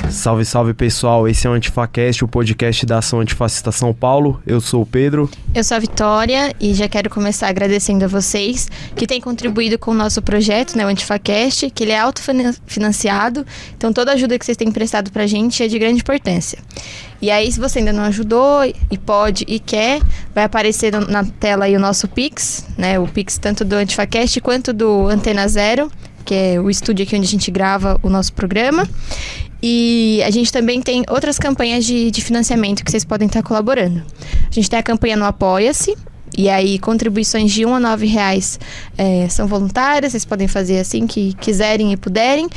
Salve, salve pessoal, esse é o AntifaCast, o podcast da Ação Antifascista São Paulo. Eu sou o Pedro. Eu sou a Vitória e já quero começar agradecendo a vocês que têm contribuído com o nosso projeto, né, o AntifaCast, que ele é autofinanciado, então toda a ajuda que vocês têm prestado pra gente é de grande importância. E aí, se você ainda não ajudou e pode e quer, vai aparecer na tela aí o nosso Pix, né, o Pix tanto do AntifaCast quanto do Antena Zero, que é o estúdio aqui onde a gente grava o nosso programa. E a gente também tem outras campanhas de financiamento que vocês podem estar colaborando. A gente tem a campanha no Apoia-se, e aí contribuições de R$1 a R$9 são voluntárias, vocês podem fazer assim que quiserem e puderem.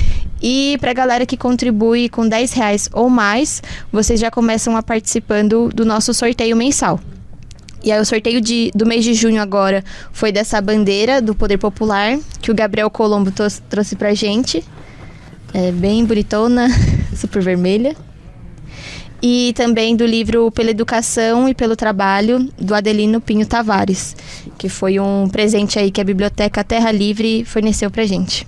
E para a galera que contribui com R$10 ou mais, vocês já começam a participando do nosso sorteio mensal. E aí o sorteio do mês de junho agora foi dessa bandeira do Poder Popular, que o Gabriel Colombo trouxe pra gente. É bem bonitona, super vermelha. E também do livro Pela Educação e pelo Trabalho, do Adelino Pinho Tavares, que foi um presente aí que a Biblioteca Terra Livre forneceu pra gente.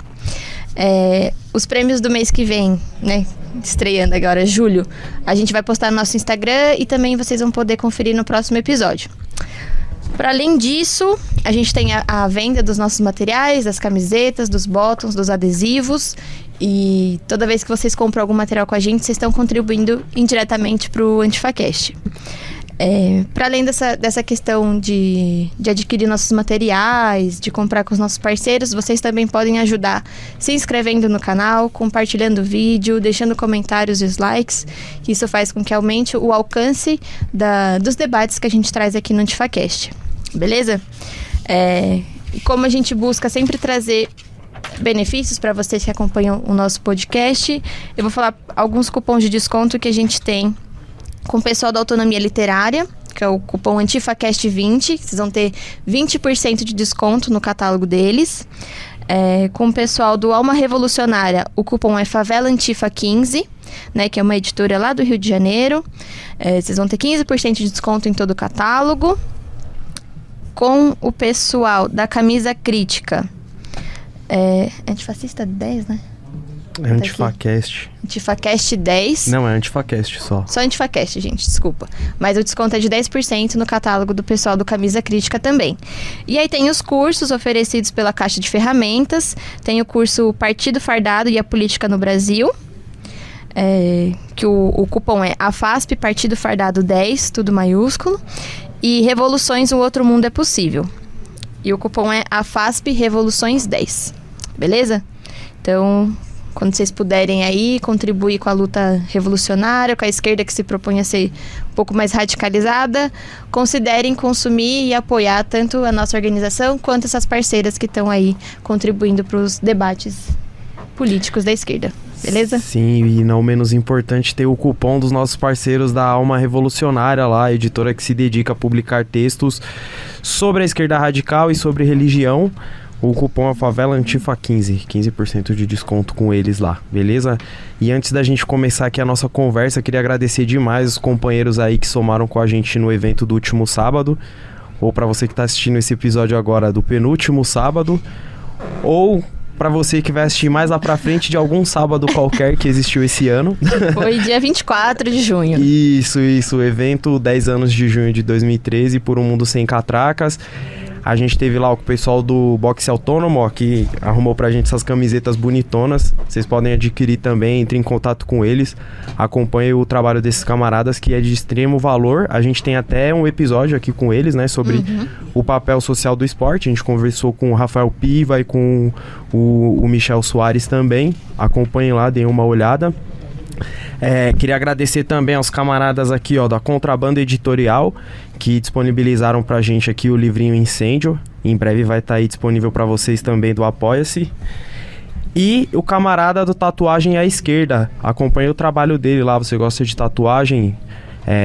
Os prêmios do mês que vem, né, estreando agora, julho, a gente vai postar no nosso Instagram e também vocês vão poder conferir no próximo episódio. Para além disso, a gente tem a venda dos nossos materiais, das camisetas, dos bottoms, dos adesivos. E toda vez que vocês compram algum material com a gente, vocês estão contribuindo indiretamente para o AntifaCast. Para além dessa questão de adquirir nossos materiais, de comprar com os nossos parceiros, vocês também podem ajudar se inscrevendo no canal, compartilhando o vídeo, deixando comentários e os likes. Isso faz com que aumente o alcance dos debates que a gente traz aqui no AntifaCast. Beleza? Como a gente busca sempre trazer benefícios para vocês que acompanham o nosso podcast, eu vou falar alguns cupons de desconto que a gente tem com o pessoal da Autonomia Literária, que é o cupom AntifaCast20, vocês vão ter 20% de desconto no catálogo deles. Com o pessoal do Alma Revolucionária, o cupom é Favela Antifa 15, né, que é uma editora lá do Rio de Janeiro. Vocês vão ter 15% de desconto em todo o catálogo. Com o pessoal da Camisa Crítica, Antifascista 10, né? É AntifaCast. AntifaCast 10. Não, é AntifaCast só. Só AntifaCast, gente, desculpa. Mas o desconto é de 10% no catálogo do pessoal do Camisa Crítica também. E aí tem os cursos oferecidos pela Caixa de Ferramentas. Tem o curso Partido Fardado e a Política no Brasil. Que o cupom é AFASP Partido Fardado 10, tudo maiúsculo. E Revoluções, um Outro Mundo é Possível. E o cupom é AFASP Revoluções 10. Beleza? Então, quando vocês puderem aí contribuir com a luta revolucionária, com a esquerda que se propõe a ser um pouco mais radicalizada, considerem consumir e apoiar tanto a nossa organização quanto essas parceiras que estão aí contribuindo para os debates políticos da esquerda. Beleza? Sim, e não menos importante ter o cupom dos nossos parceiros da Alma Revolucionária lá, a editora que se dedica a publicar textos sobre a esquerda radical e sobre religião. O cupom é Favela Antifa 15, 15% de desconto com eles lá, beleza? E antes da gente começar aqui a nossa conversa, queria agradecer demais os companheiros aí que somaram com a gente no evento do último sábado, ou para você que tá assistindo esse episódio agora do penúltimo sábado, ou para você que vai assistir mais lá pra frente de algum sábado qualquer que existiu esse ano. Foi dia 24 de junho. Isso, o evento 10 anos de junho de 2013, Por um Mundo Sem Catracas. A gente teve lá o pessoal do Boxe Autônomo, ó, que arrumou pra gente essas camisetas bonitonas. Vocês podem adquirir também, entre em contato com eles. Acompanhe o trabalho desses camaradas, que é de extremo valor. A gente tem até um episódio aqui com eles, né, sobre o papel social do esporte. A gente conversou com o Rafael Piva e com o Michel Soares também. Acompanhem lá, deem uma olhada. Queria agradecer também aos camaradas aqui, ó, da Contrabanda Editorial, que disponibilizaram pra gente aqui o livrinho Incêndio. Em breve vai estar aí disponível pra vocês também do Apoia-se. E o camarada do Tatuagem à Esquerda, acompanhe o trabalho dele lá. Você gosta de tatuagem?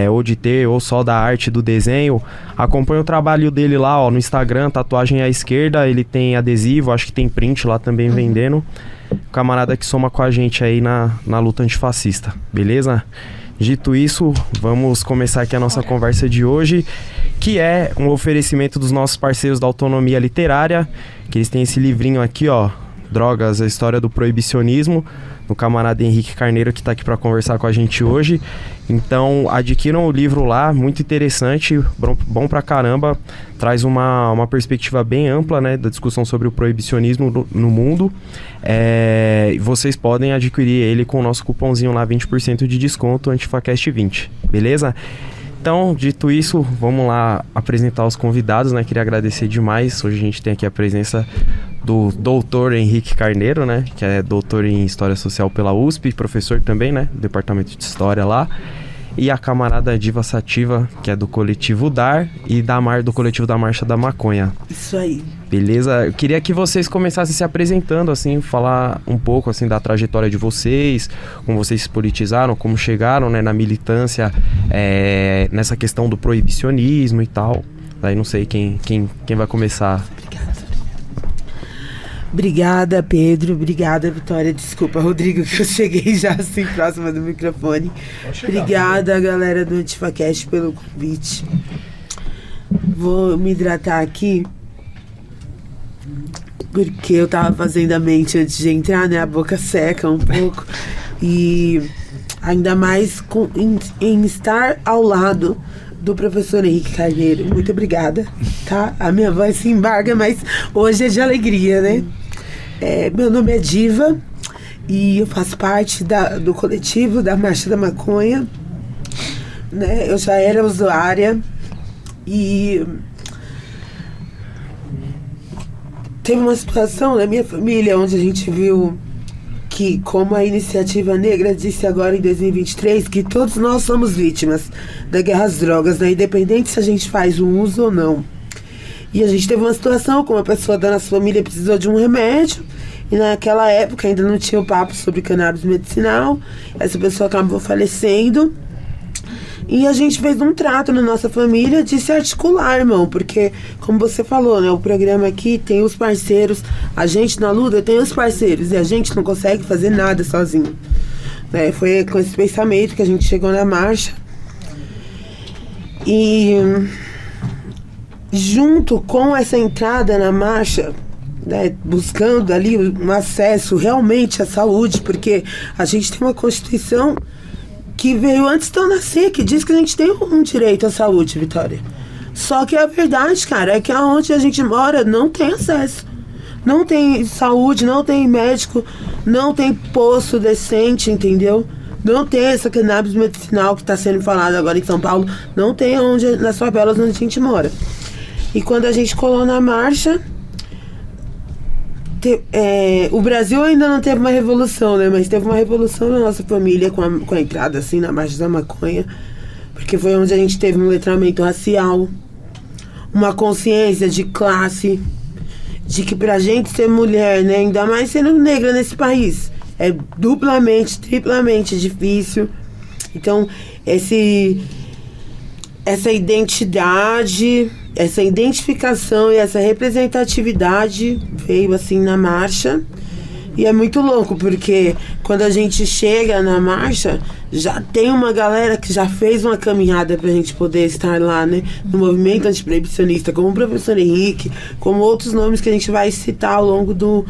ou de ter, ou só da arte, do desenho, acompanha o trabalho dele lá, ó, no Instagram, Tatuagem à Esquerda. Ele tem adesivo, acho que tem print lá também vendendo. Camarada que soma com a gente aí na luta antifascista, beleza? Dito isso, vamos começar aqui a nossa conversa de hoje, que é um oferecimento dos nossos parceiros da Autonomia Literária, que eles têm esse livrinho aqui, ó, Drogas, a História do Proibicionismo, do camarada Henrique Carneiro, que está aqui para conversar com a gente hoje. Então, adquiram o livro lá, muito interessante, bom pra caramba, traz uma perspectiva bem ampla, né, da discussão sobre o proibicionismo no mundo. Vocês podem adquirir ele com o nosso cupomzinho lá, 20% de desconto, AntifaCast20, beleza? Então, dito isso, vamos lá apresentar os convidados, né? Queria agradecer demais. Hoje a gente tem aqui a presença do doutor Henrique Carneiro, né? Que é doutor em História Social pela USP, professor também, né? Do Departamento de História lá. E a camarada Diva Sativa, que é do Coletivo DAR, e do Coletivo da Marcha da Maconha. Isso aí. Beleza? Eu queria que vocês começassem se apresentando, assim, falar um pouco, assim, da trajetória de vocês, como vocês se politizaram, como chegaram, né, na militância, nessa questão do proibicionismo e tal. Daí não sei quem vai começar. Obrigada, Pedro. Obrigada, Vitória. Desculpa, Rodrigo, que eu cheguei já assim próxima do microfone. Obrigada, galera do AntifaCast, pelo convite. Vou me hidratar aqui, porque eu tava fazendo a mente antes de entrar, né? A boca seca um pouco. E ainda mais em estar ao lado do professor Henrique Carneiro. Muito obrigada, tá? A minha voz se embarga, mas hoje é de alegria, né? Meu nome é Diva e eu faço parte do coletivo da Marcha da Maconha, né? Eu já era usuária e teve uma situação na minha família onde a gente viu que, como a Iniciativa Negra disse agora em 2023, que todos nós somos vítimas da guerra às drogas, né? Independente se a gente faz o uso ou não. E a gente teve uma situação com uma pessoa da nossa família precisou de um remédio, e naquela época ainda não tinha o papo sobre cannabis medicinal. Essa pessoa acabou falecendo. E a gente fez um trato na nossa família de se articular, irmão. Porque, como você falou, né? O programa aqui tem os parceiros. A gente na luta tem os parceiros. E a gente não consegue fazer nada sozinho, né? Foi com esse pensamento que a gente chegou na marcha. E junto com essa entrada na marcha, né, buscando ali um acesso realmente à saúde, porque a gente tem uma Constituição que veio antes de eu nascer, que diz que a gente tem um direito à saúde, Vitória. Só que a verdade, cara, é que aonde a gente mora não tem acesso. Não tem saúde, não tem médico, não tem posto decente, entendeu? Não tem essa cannabis medicinal que está sendo falada agora em São Paulo. Não tem nas favelas onde a gente mora. E quando a gente colou na marcha, o Brasil ainda não teve uma revolução, né? Mas teve uma revolução na nossa família com a entrada, assim, na Marcha da Maconha. Porque foi onde a gente teve um letramento racial, uma consciência de classe, de que pra gente ser mulher, né? Ainda mais sendo negra nesse país, é duplamente, triplamente difícil. Então, essa identidade, essa identificação e essa representatividade veio assim na marcha. E é muito louco, porque quando a gente chega na marcha, já tem uma galera que já fez uma caminhada pra gente poder estar lá, né? No movimento antiproibicionista, como o professor Henrique, como outros nomes que a gente vai citar ao longo do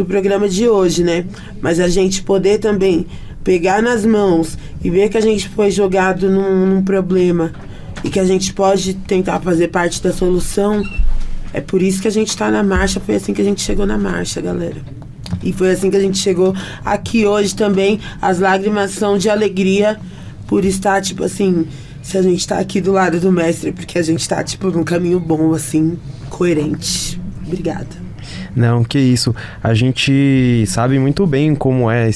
programa de hoje, né? Mas a gente poder também pegar nas mãos e ver que a gente foi jogado num problema e que a gente pode tentar fazer parte da solução. É por isso que a gente tá na marcha. Foi assim que a gente chegou na marcha, galera. E foi assim que a gente chegou aqui hoje também. As lágrimas são de alegria por estar, tipo assim, se a gente tá aqui do lado do mestre, porque a gente tá, tipo, num caminho bom, assim, coerente. Obrigada. Não, que isso. A gente sabe muito bem como é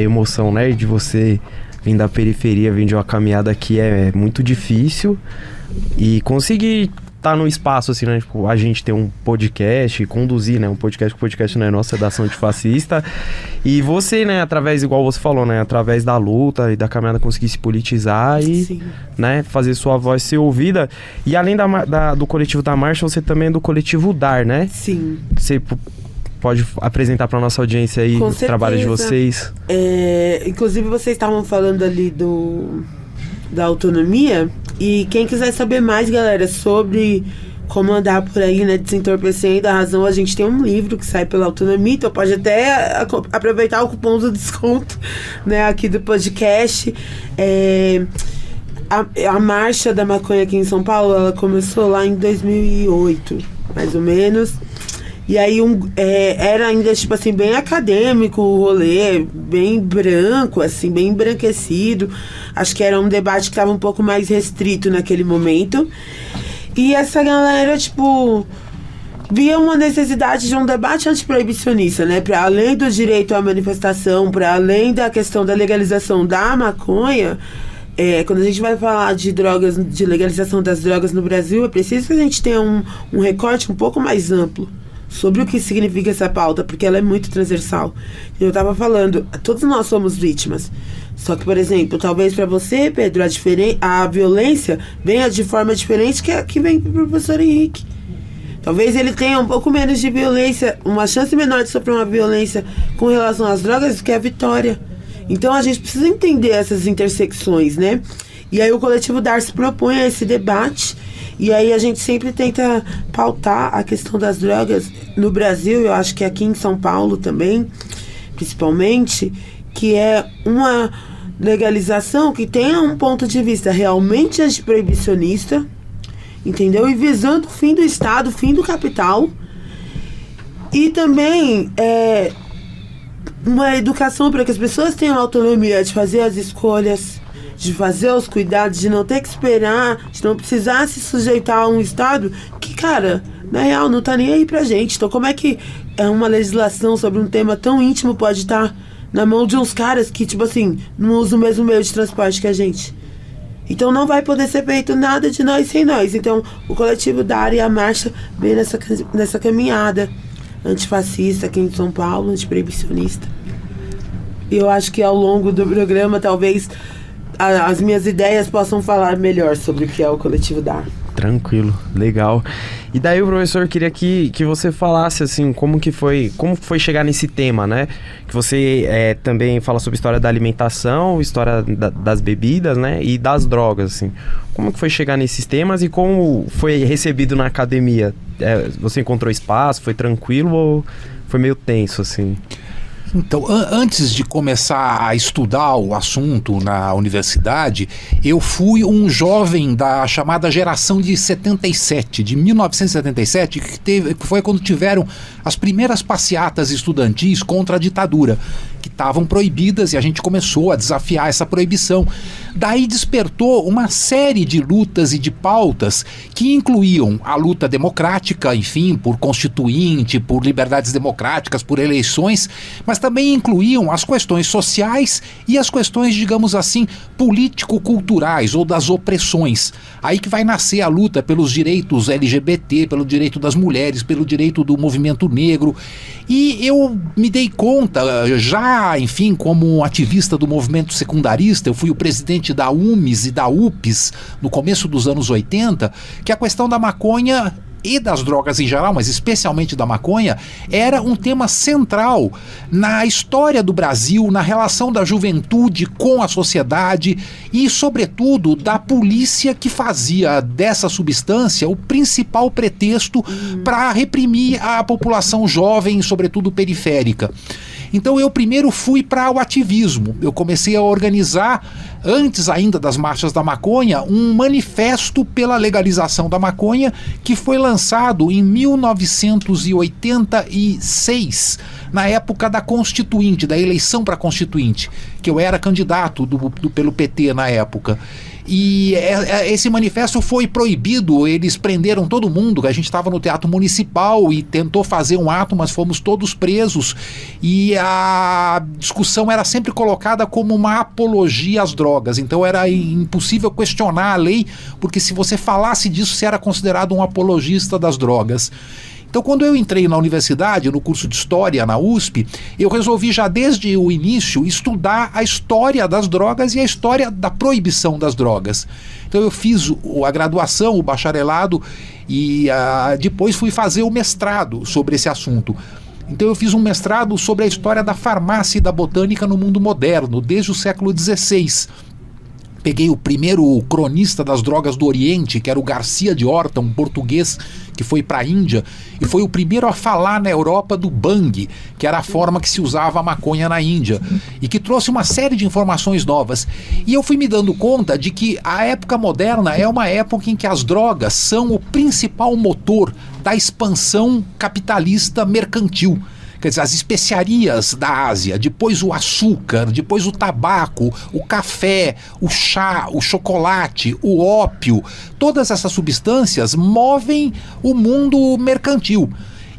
emoção, né? De você vir da periferia, vir de uma caminhada que é muito difícil e conseguir tá no espaço, assim, né? Tipo, a gente tem um podcast, conduzir, né? Um podcast, que o podcast não é nossa, é da Ação Antifascista. E você, né, através, igual você falou, né? Através da luta e da caminhada conseguir se politizar e, Sim. né, fazer sua voz ser ouvida. E além do coletivo da marcha, você também é do coletivo DAR, né? Sim. Você pode apresentar para nossa audiência aí o trabalho de vocês? Inclusive, vocês estavam falando ali da autonomia. E quem quiser saber mais, galera, sobre como andar por aí, né, desentorpecendo a razão, a gente tem um livro que sai pela Autonomia, então pode até aproveitar o cupom do desconto, né, aqui do podcast. A marcha da maconha aqui em São Paulo, ela começou lá em 2008, mais ou menos. E aí era ainda, tipo assim, bem acadêmico o rolê, bem branco, assim, bem embranquecido. Acho que era um debate que estava um pouco mais restrito naquele momento. E essa galera, tipo, via uma necessidade de um debate antiproibicionista, né? Para além do direito à manifestação, para além da questão da legalização da maconha, quando a gente vai falar de drogas, de legalização das drogas no Brasil, é preciso que a gente tenha um recorte um pouco mais amplo sobre o que significa essa pauta, porque ela é muito transversal. Eu estava falando, todos nós somos vítimas. Só que, por exemplo, talvez para você, Pedro, a violência venha de forma diferente que a que vem para o professor Henrique. Talvez ele tenha um pouco menos de violência, uma chance menor de sofrer uma violência com relação às drogas do que a Vitória. Então a gente precisa entender essas intersecções, né? E aí o coletivo DAR se propõe a esse debate. E aí a gente sempre tenta pautar a questão das drogas no Brasil, eu acho que aqui em São Paulo também, principalmente, que é uma legalização que tenha um ponto de vista realmente antiproibicionista, entendeu? E visando o fim do Estado, o fim do capital. E também uma educação para que as pessoas tenham autonomia de fazer as escolhas, de fazer os cuidados, de não ter que esperar, de não precisar se sujeitar a um Estado que, cara, na real, não tá nem aí pra gente. Então como é que uma legislação sobre um tema tão íntimo pode estar na mão de uns caras que, tipo assim, não usam o mesmo meio de transporte que a gente? Então não vai poder ser feito nada de nós sem nós. Então o coletivo DAR e a marcha vem nessa caminhada antifascista aqui em São Paulo, antiproibicionista. E eu acho que ao longo do programa, talvez as minhas ideias possam falar melhor sobre o que é o coletivo DAR. Tranquilo, legal. E daí, professor, queria que você falasse, assim, como foi chegar nesse tema, né? Que você também fala sobre história da alimentação, história das bebidas, né? E das drogas, assim. Como que foi chegar nesses temas e como foi recebido na academia? Você encontrou espaço, foi tranquilo ou foi meio tenso, assim? Então, antes de começar a estudar o assunto na universidade, eu fui um jovem da chamada geração de 77, de 1977, que foi quando tiveram as primeiras passeatas estudantis contra a ditadura, que estavam proibidas, e a gente começou a desafiar essa proibição. Daí despertou uma série de lutas e de pautas que incluíam a luta democrática, enfim, por constituinte, por liberdades democráticas, por eleições, mas também incluíam as questões sociais e as questões, digamos assim, político-culturais ou das opressões. Aí que vai nascer a luta pelos direitos LGBT, pelo direito das mulheres, pelo direito do movimento negro. E eu me dei conta, já, enfim, como ativista do movimento secundarista, eu fui o presidente da UMES e da UPES no começo dos anos 80, que a questão da maconha e das drogas em geral, mas especialmente da maconha, era um tema central na história do Brasil, na relação da juventude com a sociedade e, sobretudo, da polícia que fazia dessa substância o principal pretexto para reprimir a população jovem, sobretudo periférica. Então eu primeiro fui para o ativismo. Eu comecei a organizar, antes ainda das marchas da maconha, um manifesto pela legalização da maconha que foi lançado em 1986, na época da Constituinte, da eleição para Constituinte, que eu era candidato pelo PT na época. E esse manifesto foi proibido, eles prenderam todo mundo, a gente estava no Teatro Municipal e tentou fazer um ato, mas fomos todos presos, e a discussão era sempre colocada como uma apologia às drogas, então era impossível questionar a lei, porque se você falasse disso, você era considerado um apologista das drogas. Então, quando eu entrei na universidade, no curso de História na USP, eu resolvi já desde o início estudar a história das drogas e a história da proibição das drogas. Então eu fiz a graduação, o bacharelado, e depois fui fazer o mestrado sobre esse assunto. Então eu fiz um mestrado sobre a história da farmácia e da botânica no mundo moderno, desde o século XVI. Peguei o primeiro cronista das drogas do Oriente, que era o Garcia de Horta, um português que foi para a Índia, e foi o primeiro a falar na Europa do bang, que era a forma que se usava a maconha na Índia, e que trouxe uma série de informações novas. E eu fui me dando conta de que a época moderna é uma época em que as drogas são o principal motor da expansão capitalista mercantil. Quer dizer, as especiarias da Ásia, depois o açúcar, depois o tabaco, o café, o chá, o chocolate, o ópio, todas essas substâncias movem o mundo mercantil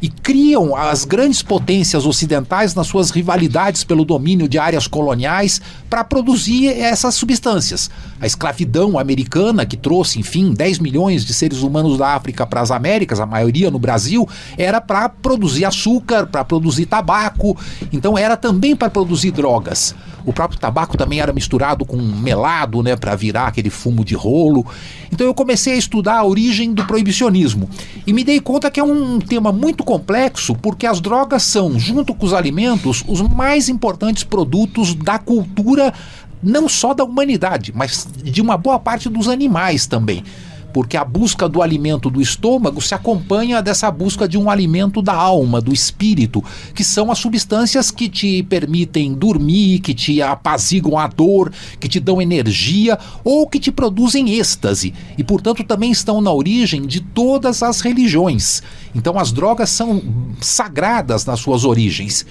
e criam as grandes potências ocidentais nas suas rivalidades pelo domínio de áreas coloniais para produzir essas substâncias. A escravidão americana, que trouxe, enfim, 10 milhões de seres humanos da África para as Américas, a maioria no Brasil, era para produzir açúcar, para produzir tabaco, então era também para produzir drogas. O próprio tabaco também era misturado com melado, né, para virar aquele fumo de rolo. Então eu comecei a estudar a origem do proibicionismo e me dei conta que é um tema muito complexo, porque as drogas são, junto com os alimentos, os mais importantes produtos da cultura, não só da humanidade, mas de uma boa parte dos animais também. Porque a busca do alimento do estômago se acompanha dessa busca de um alimento da alma, do espírito, que são as substâncias que te permitem dormir, que te apaziguam a dor, que te dão energia ou que te produzem êxtase. E, portanto, também estão na origem de todas as religiões. Então, as drogas são sagradas nas suas origens.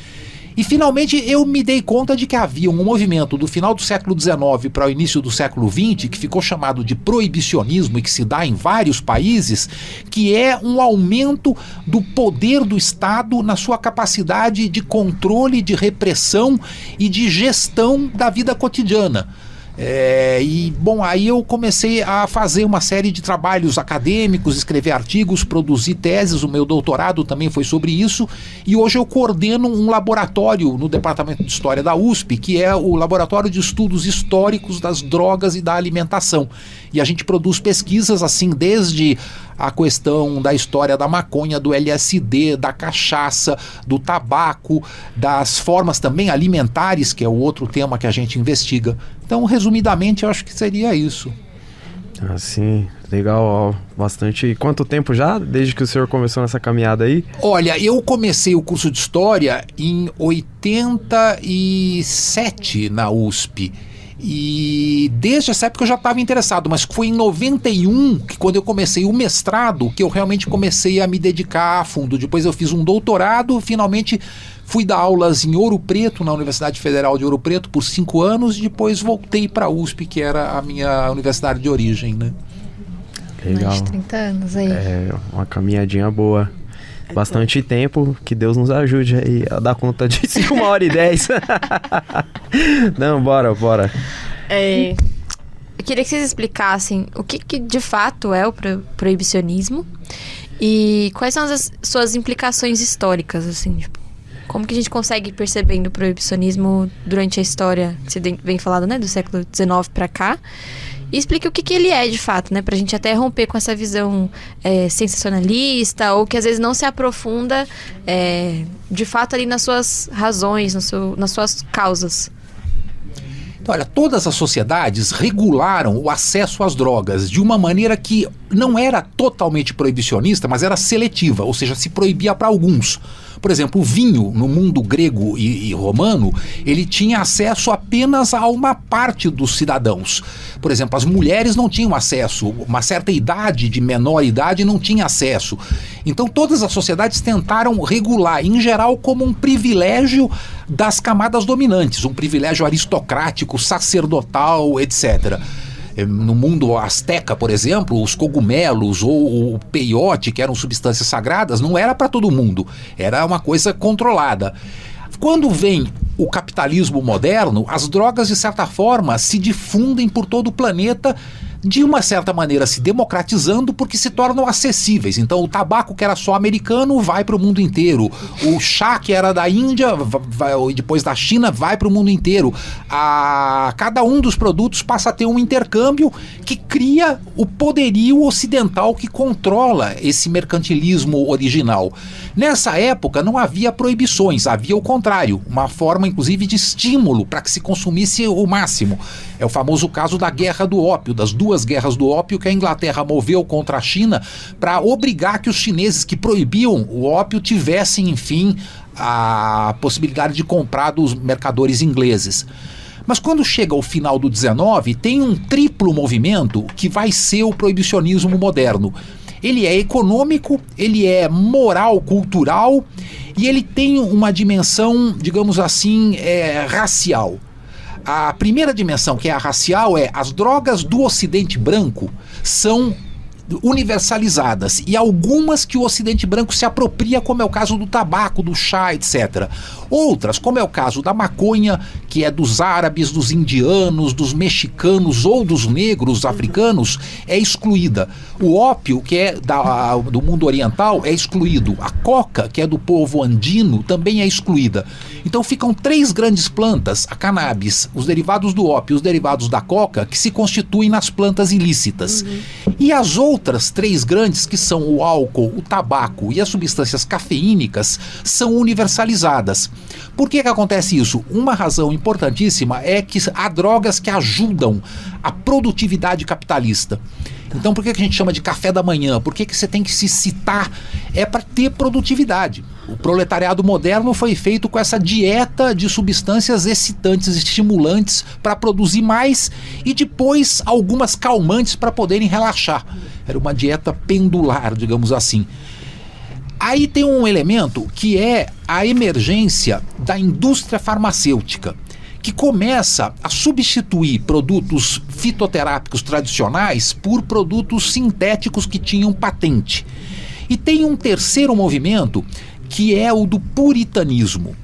E finalmente eu me dei conta de que havia um movimento do final do século XIX para o início do século XX, que ficou chamado de proibicionismo e que se dá em vários países, que é um aumento do poder do Estado na sua capacidade de controle, de repressão e de gestão da vida cotidiana. Aí eu comecei a fazer uma série de trabalhos acadêmicos, escrever artigos, produzir teses. O meu doutorado também foi sobre isso, e hoje eu coordeno um laboratório no Departamento de História da USP, que é o Laboratório de Estudos Históricos das Drogas e da Alimentação, e a gente produz pesquisas assim desde a questão da história da maconha, do LSD, da cachaça, do tabaco, das formas também alimentares, que é o outro tema que a gente investiga. Então, resumidamente, eu acho que seria isso. Sim, legal, ó, bastante. Quanto tempo já, desde que o senhor começou nessa caminhada aí? Olha, eu comecei o curso de História em 87 na USP. E desde essa época eu já estava interessado, mas foi em 91 que, quando eu comecei o mestrado, que eu realmente comecei a me dedicar a fundo. Depois eu fiz um doutorado, finalmente fui dar aulas em Ouro Preto, na Universidade Federal de Ouro Preto, por 5 anos, e depois voltei para a USP, que era a minha universidade de origem, né? Legal. Mais de 30 anos aí. É uma caminhadinha boa. Bastante tempo, que Deus nos ajude aí a dar conta disso em 1h10. Não, bora. Eu queria que vocês explicassem o que de fato é o proibicionismo e quais são as suas implicações históricas, assim, tipo, como que a gente consegue ir percebendo o proibicionismo durante a história, que você vem falando, né, do século XIX para cá. E explique o que ele é de fato, né? Pra gente até romper com essa visão sensacionalista, ou que às vezes não se aprofunda de fato ali nas suas razões, nas suas causas. Então, olha, todas as sociedades regularam o acesso às drogas de uma maneira que não era totalmente proibicionista, mas era seletiva, ou seja, se proibia para alguns. Por exemplo, o vinho, no mundo grego e romano, ele tinha acesso apenas a uma parte dos cidadãos. Por exemplo, as mulheres não tinham acesso, uma certa idade, de menor idade, não tinha acesso. Então todas as sociedades tentaram regular, em geral, como um privilégio das camadas dominantes, um privilégio aristocrático, sacerdotal, etc. No mundo asteca, por exemplo, os cogumelos ou o peiote, que eram substâncias sagradas, não era para todo mundo, era uma coisa controlada. Quando vem o capitalismo moderno, as drogas, de certa forma, se difundem por todo o planeta, de uma certa maneira se democratizando, porque se tornam acessíveis. Então o tabaco, que era só americano, vai para o mundo inteiro. O chá, que era da Índia e depois da China, vai para o mundo inteiro. Cada um dos produtos passa a ter um intercâmbio que cria o poderio ocidental que controla esse mercantilismo original. Nessa época não havia proibições, havia o contrário, uma forma inclusive de estímulo para que se consumisse o máximo. É o famoso caso da Guerra do Ópio, das duas guerras do ópio que a Inglaterra moveu contra a China para obrigar que os chineses que proibiam o ópio tivessem, enfim, a possibilidade de comprar dos mercadores ingleses. Mas quando chega ao final do 19, tem um triplo movimento que vai ser o proibicionismo moderno. Ele é econômico, ele é moral, cultural e ele tem uma dimensão, digamos assim, racial. A primeira dimensão, que é a racial, é as drogas do Ocidente branco são universalizadas e algumas que o Ocidente branco se apropria, como é o caso do tabaco, do chá, etc. Outras, como é o caso da maconha, que é dos árabes, dos indianos, dos mexicanos ou dos negros africanos, é excluída. O ópio, que é do mundo oriental, é excluído. A coca, que é do povo andino, também é excluída. Então ficam 3 grandes plantas, a cannabis, os derivados do ópio e os derivados da coca, que se constituem nas plantas ilícitas. E as outras 3 grandes, que são o álcool, o tabaco e as substâncias cafeínicas, são universalizadas. Por que acontece isso? Uma razão importantíssima é que há drogas que ajudam a produtividade capitalista. Então por que a gente chama de café da manhã? Por que você tem que se citar? É para ter produtividade. O proletariado moderno foi feito com essa dieta de substâncias excitantes, estimulantes para produzir mais e depois algumas calmantes para poderem relaxar. Era uma dieta pendular, digamos assim. Aí tem um elemento que é a emergência da indústria farmacêutica, que começa a substituir produtos fitoterápicos tradicionais por produtos sintéticos que tinham patente. E tem um terceiro movimento, que é o do puritanismo,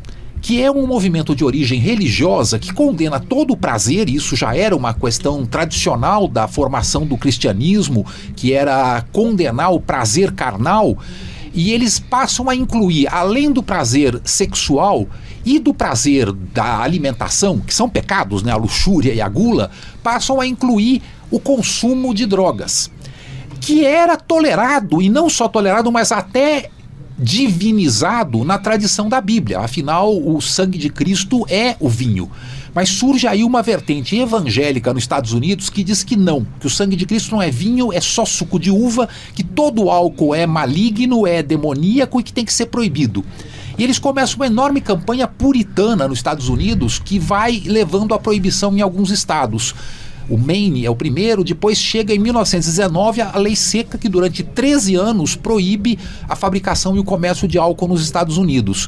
que é um movimento de origem religiosa que condena todo o prazer. Isso já era uma questão tradicional da formação do cristianismo, que era condenar o prazer carnal, e eles passam a incluir, além do prazer sexual e do prazer da alimentação, que são pecados, né, a luxúria e a gula, passam a incluir o consumo de drogas, que era tolerado, e não só tolerado, mas até divinizado na tradição da Bíblia. Afinal, o sangue de Cristo é o vinho. Mas surge aí uma vertente evangélica nos Estados Unidos que diz que não, que o sangue de Cristo não é vinho, é só suco de uva, que todo álcool é maligno, é demoníaco e que tem que ser proibido. E eles começam uma enorme campanha puritana nos Estados Unidos que vai levando à proibição em alguns estados. O Maine é o primeiro, depois chega em 1919 a lei seca que durante 13 anos proíbe a fabricação e o comércio de álcool nos Estados Unidos.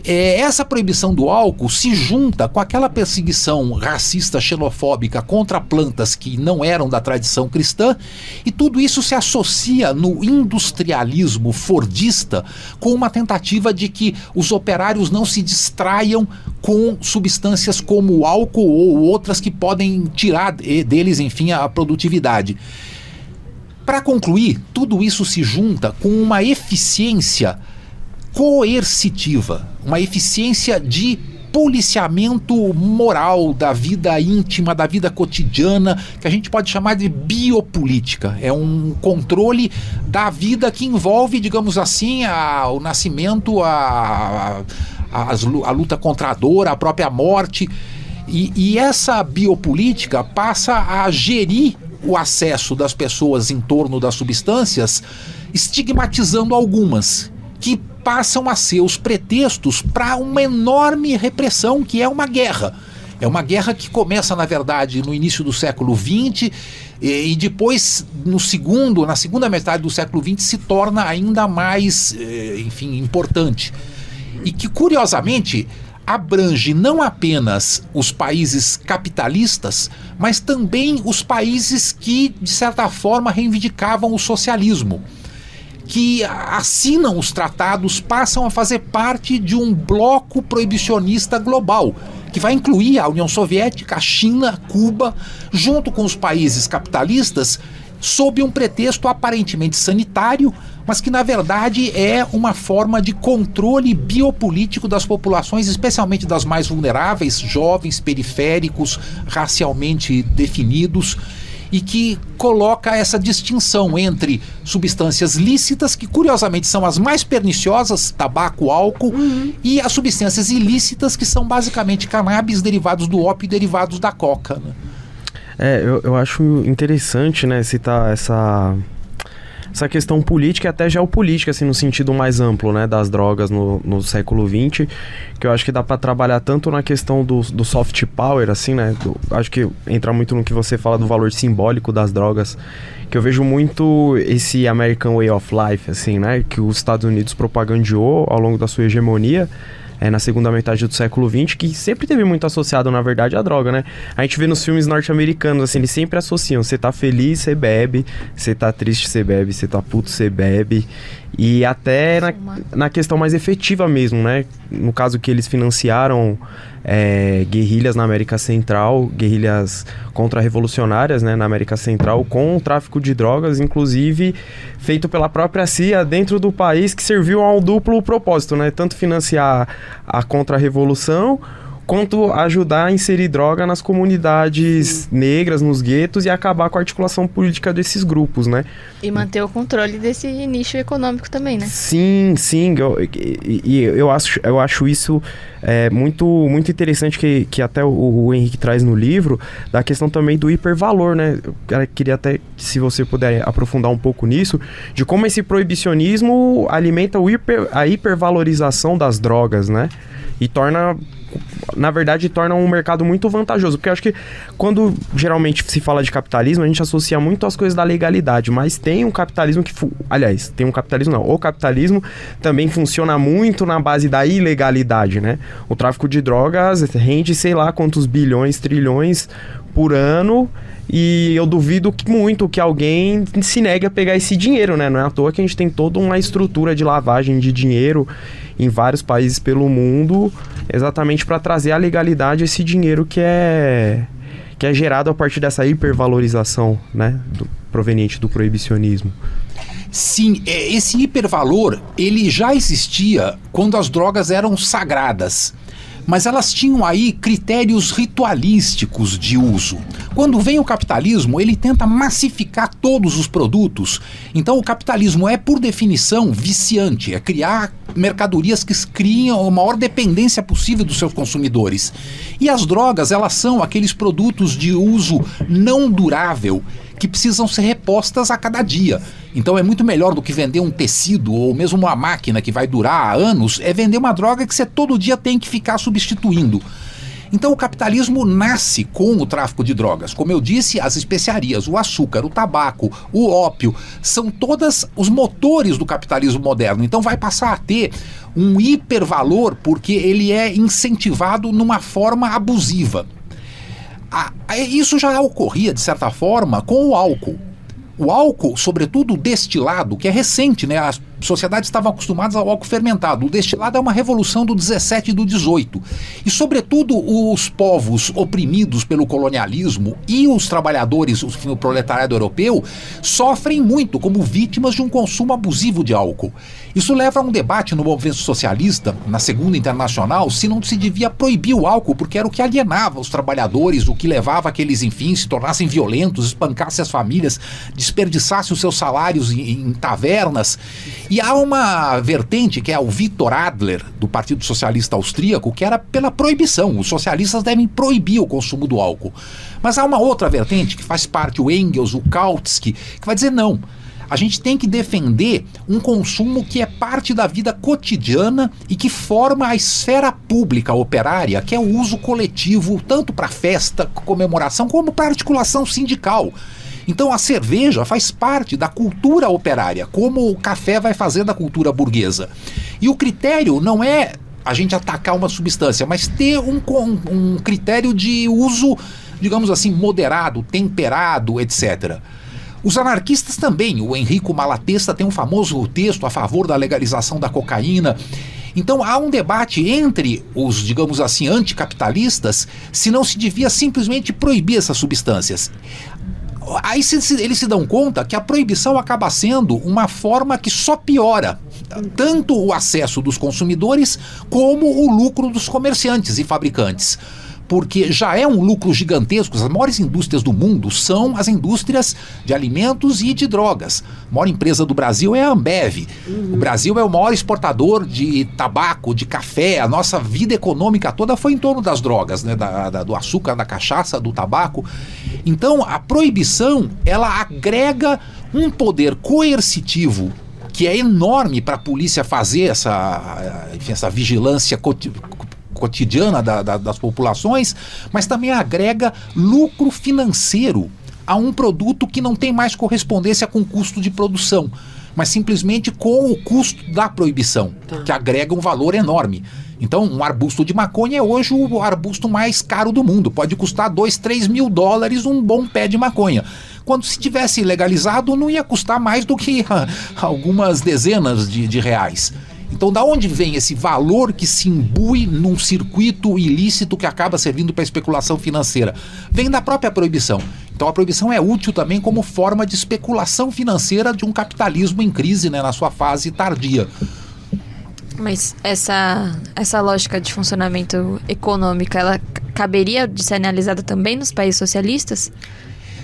Essa proibição do álcool se junta com aquela perseguição racista, xenofóbica contra plantas que não eram da tradição cristã, e tudo isso se associa no industrialismo fordista com uma tentativa de que os operários não se distraiam com substâncias como o álcool ou outras que podem tirar deles, enfim, a produtividade. Para concluir, tudo isso se junta com uma eficiência coercitiva, uma eficiência de policiamento moral da vida íntima, da vida cotidiana, que a gente pode chamar de biopolítica. É um controle da vida que envolve, digamos assim, o nascimento, a luta contra a dor, a própria morte. E essa biopolítica passa a gerir o acesso das pessoas em torno das substâncias, estigmatizando algumas, que passam a ser os pretextos para uma enorme repressão, que é uma guerra. É uma guerra que começa, na verdade, no início do século XX e depois, na segunda metade do século XX, se torna ainda mais, enfim, importante. E que, curiosamente, abrange não apenas os países capitalistas, mas também os países que, de certa forma, reivindicavam o socialismo, que assinam os tratados, passam a fazer parte de um bloco proibicionista global, que vai incluir a União Soviética, a China, Cuba, junto com os países capitalistas, sob um pretexto aparentemente sanitário, mas que na verdade é uma forma de controle biopolítico das populações, especialmente das mais vulneráveis, jovens, periféricos, racialmente definidos, e que coloca essa distinção entre substâncias lícitas, que curiosamente são as mais perniciosas, tabaco, álcool, e as substâncias ilícitas, que são basicamente cannabis, derivados do ópio e derivados da coca, né? Eu acho interessante, né, citar essa questão política e até geopolítica, assim, no sentido mais amplo, né, das drogas no século XX, que eu acho que dá para trabalhar tanto na questão do soft power, assim, né, acho que entra muito no que você fala do valor simbólico das drogas, que eu vejo muito esse American Way of Life, assim, né, que os Estados Unidos propagandeou ao longo da sua hegemonia, na segunda metade do século XX, que sempre teve muito associado, na verdade, à droga, né? A gente vê nos filmes norte-americanos, assim, eles sempre associam, você tá feliz, você bebe, você tá triste, você bebe, você tá puto, você bebe, e até na questão mais efetiva mesmo, né? No caso que eles financiaram guerrilhas na América Central, guerrilhas contra-revolucionárias, né, na América Central, com o tráfico de drogas, inclusive feito pela própria CIA dentro do país, que serviu a um duplo propósito, né? Tanto financiar a contra-revolução, quanto ajudar a inserir droga nas comunidades negras, nos guetos, e acabar com a articulação política desses grupos, né? E manter o controle desse nicho econômico também, né? Sim. Eu acho isso muito, muito interessante, que até o Henrique traz no livro, da questão também do hipervalor, né? Eu queria até, se você puder aprofundar um pouco nisso, de como esse proibicionismo alimenta a hipervalorização das drogas, né? E torna um mercado muito vantajoso, porque eu acho que quando geralmente se fala de capitalismo, a gente associa muito as coisas da legalidade, mas tem um capitalismo o capitalismo também funciona muito na base da ilegalidade, né? O tráfico de drogas rende sei lá quantos bilhões, trilhões por ano, e eu duvido muito que alguém se negue a pegar esse dinheiro, né? Não é à toa que a gente tem toda uma estrutura de lavagem de dinheiro em vários países pelo mundo, exatamente para trazer à legalidade esse dinheiro que é gerado a partir dessa hipervalorização, né, proveniente do proibicionismo. Sim, esse hipervalor, ele já existia quando as drogas eram sagradas, mas elas tinham aí critérios ritualísticos de uso. Quando vem o capitalismo, ele tenta massificar todos os produtos. Então o capitalismo é, por definição, viciante, é criar mercadorias que criam a maior dependência possível dos seus consumidores. E as drogas, elas são aqueles produtos de uso não durável, que precisam ser repostas a cada dia. Então é muito melhor do que vender um tecido ou mesmo uma máquina que vai durar anos, é vender uma droga que você todo dia tem que ficar substituindo. Então o capitalismo nasce com o tráfico de drogas. Como eu disse, as especiarias, o açúcar, o tabaco, o ópio, são todas os motores do capitalismo moderno. Então vai passar a ter um hipervalor porque ele é incentivado numa forma abusiva. Isso já ocorria, de certa forma, com o álcool. O álcool, sobretudo o destilado, que é recente, né? As sociedades estavam acostumadas ao álcool fermentado. O destilado é uma revolução do 17 e do 18. E, sobretudo, os povos oprimidos pelo colonialismo e os trabalhadores, o proletariado europeu, sofrem muito como vítimas de um consumo abusivo de álcool. Isso leva a um debate no movimento socialista, na Segunda Internacional, se não se devia proibir o álcool, porque era o que alienava os trabalhadores, o que levava a que eles, enfim, se tornassem violentos, espancassem as famílias, desperdiçassem os seus salários em tavernas. E há uma vertente, que é o Viktor Adler, do Partido Socialista Austríaco, que era pela proibição. Os socialistas devem proibir o consumo do álcool. Mas há uma outra vertente, que faz parte, o Engels, o Kautsky, que vai dizer não. A gente tem que defender um consumo que é parte da vida cotidiana e que forma a esfera pública operária, que é o uso coletivo, tanto para festa, comemoração, como para articulação sindical. Então a cerveja faz parte da cultura operária, como o café vai fazer da cultura burguesa. E o critério não é a gente atacar uma substância, mas ter um critério de uso, digamos assim, moderado, temperado, etc. Os anarquistas também. O Enrico Malatesta tem um famoso texto a favor da legalização da cocaína. Então há um debate entre os, digamos assim, anticapitalistas se não se devia simplesmente proibir essas substâncias. Aí eles se dão conta que a proibição acaba sendo uma forma que só piora tanto o acesso dos consumidores como o lucro dos comerciantes e fabricantes. Porque já é um lucro gigantesco. As maiores indústrias do mundo são as indústrias de alimentos e de drogas. A maior empresa do Brasil é a Ambev. O Brasil é o maior exportador de tabaco, de café. A nossa vida econômica toda foi em torno das drogas, né? Do açúcar, da cachaça, do tabaco. Então, a proibição, ela agrega um poder coercitivo que é enorme para a polícia fazer essa vigilância cotidiana das populações, mas também agrega lucro financeiro a um produto que não tem mais correspondência com o custo de produção, mas simplesmente com o custo da proibição, que agrega um valor enorme. Então, um arbusto de maconha é hoje o arbusto mais caro do mundo. Pode custar 2, 3 mil dólares um bom pé de maconha. Quando se tivesse legalizado, não ia custar mais do que algumas dezenas de reais. Então, da onde vem esse valor que se imbui num circuito ilícito que acaba servindo para especulação financeira? Vem da própria proibição. Então, a proibição é útil também como forma de especulação financeira de um capitalismo em crise, né, na sua fase tardia. Mas essa lógica de funcionamento econômico, ela caberia de ser analisada também nos países socialistas?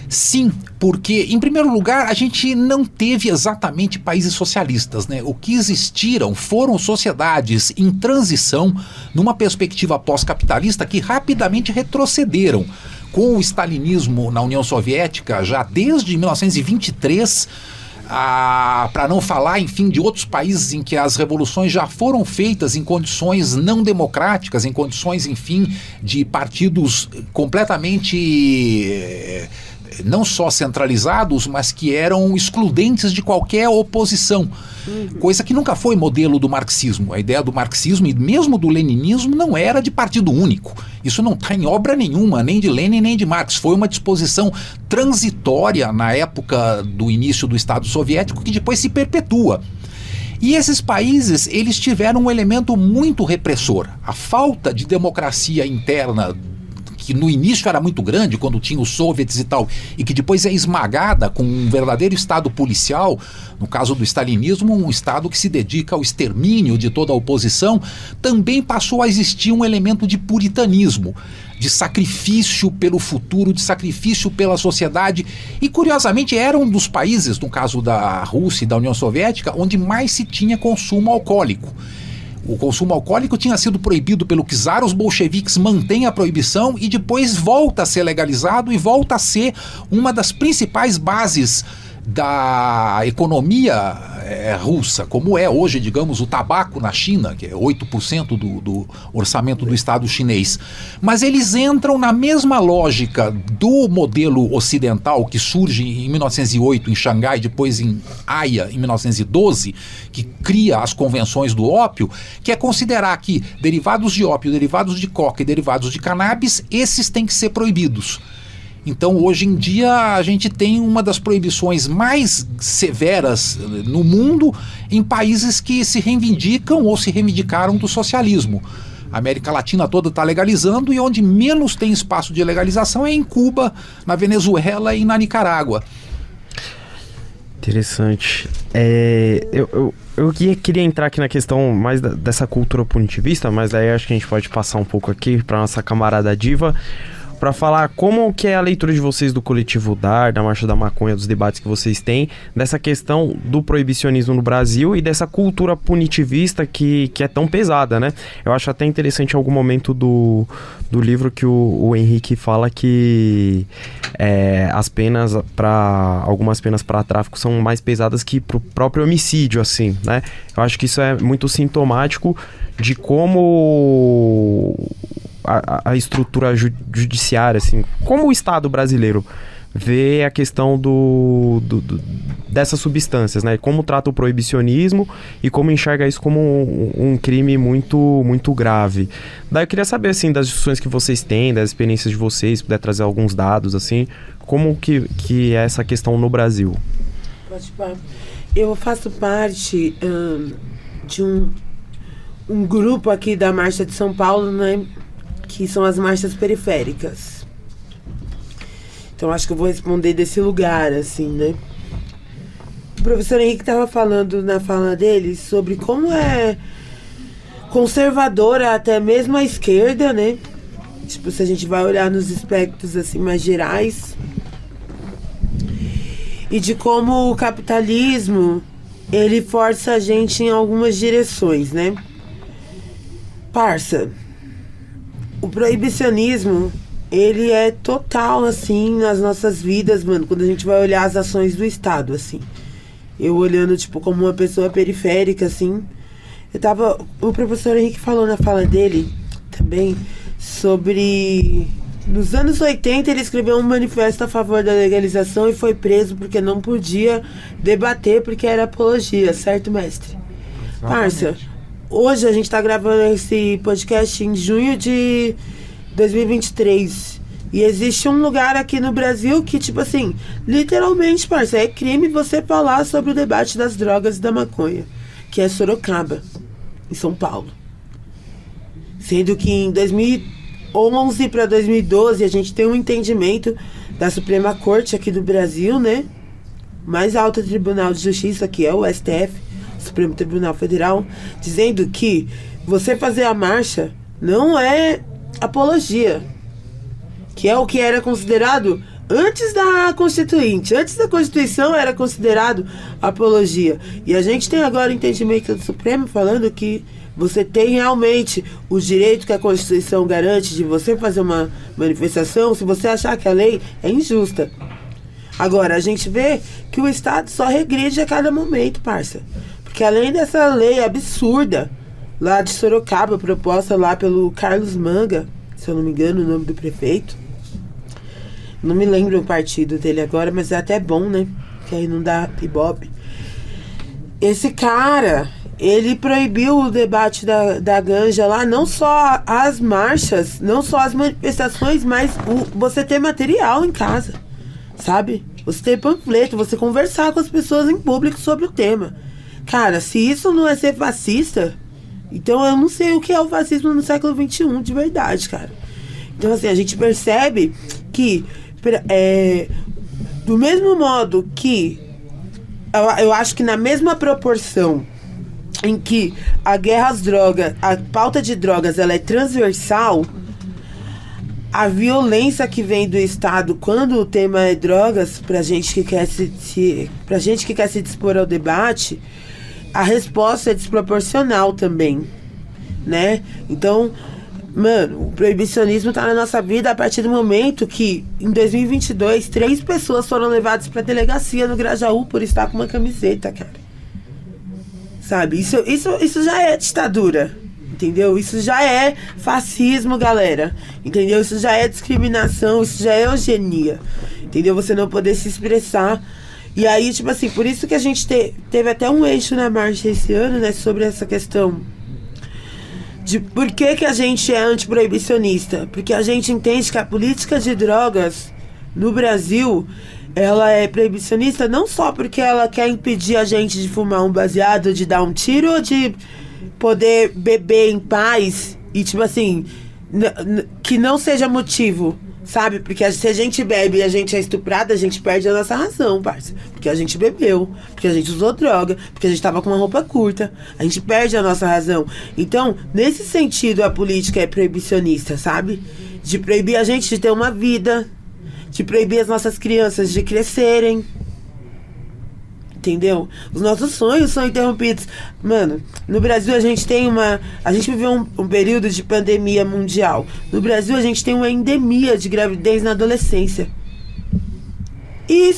Sim, porque, em primeiro lugar, a gente não teve exatamente países socialistas, né? O que existiram foram sociedades em transição, numa perspectiva pós-capitalista, que rapidamente retrocederam. Com o stalinismo na União Soviética, já desde 1923, para não falar, enfim, de outros países em que as revoluções já foram feitas em condições não democráticas, em condições, enfim, de partidos completamente não só centralizados, mas que eram excludentes de qualquer oposição. Coisa que nunca foi modelo do marxismo. A ideia do marxismo e mesmo do leninismo não era de partido único. Isso não está em obra nenhuma, nem de Lenin nem de Marx. Foi uma disposição transitória na época do início do Estado Soviético que depois se perpetua. E esses países, eles tiveram um elemento muito repressor. A falta de democracia interna, que no início era muito grande, quando tinha os soviets e tal, e que depois é esmagada com um verdadeiro Estado policial, no caso do stalinismo, um Estado que se dedica ao extermínio de toda a oposição, também passou a existir um elemento de puritanismo, de sacrifício pelo futuro, de sacrifício pela sociedade, e curiosamente era um dos países, no caso da Rússia e da União Soviética, onde mais se tinha consumo alcoólico. O consumo alcoólico tinha sido proibido pelo czar, os bolcheviques mantêm a proibição e depois volta a ser legalizado e volta a ser uma das principais bases da economia russa, como é hoje, digamos, o tabaco na China, que é 8% do orçamento do Estado chinês. Mas eles entram na mesma lógica do modelo ocidental que surge em 1908 em Xangai, depois em Haia, em 1912, que cria as convenções do ópio, que é considerar que derivados de ópio, derivados de coca e derivados de cannabis, esses têm que ser proibidos. Então, hoje em dia, a gente tem uma das proibições mais severas no mundo em países que se reivindicam ou se reivindicaram do socialismo. A América Latina toda está legalizando e onde menos tem espaço de legalização é em Cuba, na Venezuela e na Nicarágua. Interessante. Eu queria entrar aqui na questão mais dessa cultura punitivista, mas aí acho que a gente pode passar um pouco aqui para nossa camarada Diva, para falar como que é a leitura de vocês do Coletivo DAR, da Marcha da Maconha, dos debates que vocês têm, dessa questão do proibicionismo no Brasil e dessa cultura punitivista que é tão pesada, né? Eu acho até interessante em algum momento do livro que o Henrique fala que algumas penas para tráfico são mais pesadas que pro próprio homicídio, assim, né? Eu acho que isso é muito sintomático de como a estrutura judiciária, assim, como o Estado brasileiro vê a questão dessas substâncias, né? Como trata o proibicionismo e como enxerga isso como um crime muito, muito grave. Daí eu queria saber, assim, das discussões que vocês têm, das experiências de vocês, puder trazer alguns dados, assim, como que é essa questão no Brasil? Pode falar. Eu faço parte de um grupo aqui da Marcha de São Paulo, né? Que são as marchas periféricas. Então acho que eu vou responder desse lugar, assim, né? O professor Henrique estava falando na fala dele sobre como é conservadora até mesmo a esquerda, né? Tipo, se a gente vai olhar nos aspectos assim mais gerais. E de como o capitalismo, ele força a gente em algumas direções, né? Parça, o proibicionismo, ele é total, assim, nas nossas vidas, mano, quando a gente vai olhar as ações do Estado, assim. Eu olhando, tipo, como uma pessoa periférica, assim. O professor Henrique falou na fala dele, também, sobre... Nos anos 80, ele escreveu um manifesto a favor da legalização e foi preso porque não podia debater, porque era apologia, certo, mestre? Parça, hoje a gente tá gravando esse podcast em junho de 2023. E existe um lugar aqui no Brasil que, tipo assim, literalmente, parça, é crime você falar sobre o debate das drogas e da maconha, que é Sorocaba, em São Paulo. Sendo que em 2011 para 2012 a gente tem um entendimento da Suprema Corte aqui do Brasil, né? Mais alto Tribunal de Justiça, que é o STF, Supremo Tribunal Federal, dizendo que você fazer a marcha não é apologia, que é o que era considerado antes da Constituinte. Antes da Constituição era considerado apologia. E a gente tem agora o entendimento do Supremo falando que você tem realmente o direito que a Constituição garante de você fazer uma manifestação se você achar que a lei é injusta. Agora, a gente vê que o Estado só regride a cada momento, parça. Porque além dessa lei absurda lá de Sorocaba, proposta lá pelo Carlos Manga, se eu não me engano o nome do prefeito, não me lembro o partido dele agora, mas é até bom, né? Que aí não dá ibope. Esse cara, ele proibiu o debate da ganja lá, não só as marchas, não só as manifestações, mas você ter material em casa, sabe? Você ter panfleto, você conversar com as pessoas em público sobre o tema. Cara, se isso não é ser fascista, então eu não sei o que é o fascismo no século XXI, de verdade, cara. Então, assim, a gente percebe que, do mesmo modo que, eu acho que na mesma proporção em que a guerra às drogas, a pauta de drogas, ela é transversal, a violência que vem do Estado quando o tema é drogas, pra gente que quer se dispor ao debate, a resposta é desproporcional também, né? Então, mano, o proibicionismo tá na nossa vida a partir do momento que, em 2022, 3 pessoas foram levadas pra delegacia no Grajaú por estar com uma camiseta, cara. Sabe? Isso já é ditadura, entendeu? Isso já é fascismo, galera. Entendeu? Isso já é discriminação, isso já é eugenia. Entendeu? Você não poder se expressar. E aí, tipo assim, por isso que a gente teve até um eixo na marcha esse ano, né, sobre essa questão de por que a gente é antiproibicionista. Porque a gente entende que a política de drogas no Brasil, ela é proibicionista não só porque ela quer impedir a gente de fumar um baseado, de dar um tiro, ou de poder beber em paz e, tipo assim, que não seja motivo, sabe? Porque se a gente bebe e a gente é estuprada, a gente perde a nossa razão, parça. Porque a gente bebeu, porque a gente usou droga, porque a gente tava com uma roupa curta. A gente perde a nossa razão. Então, nesse sentido, a política é proibicionista, sabe? De proibir a gente de ter uma vida, de proibir as nossas crianças de crescerem. Entendeu? Os nossos sonhos são interrompidos. Mano, no Brasil a gente tem a gente viveu um período de pandemia mundial. No Brasil a gente tem uma endemia de gravidez na adolescência. E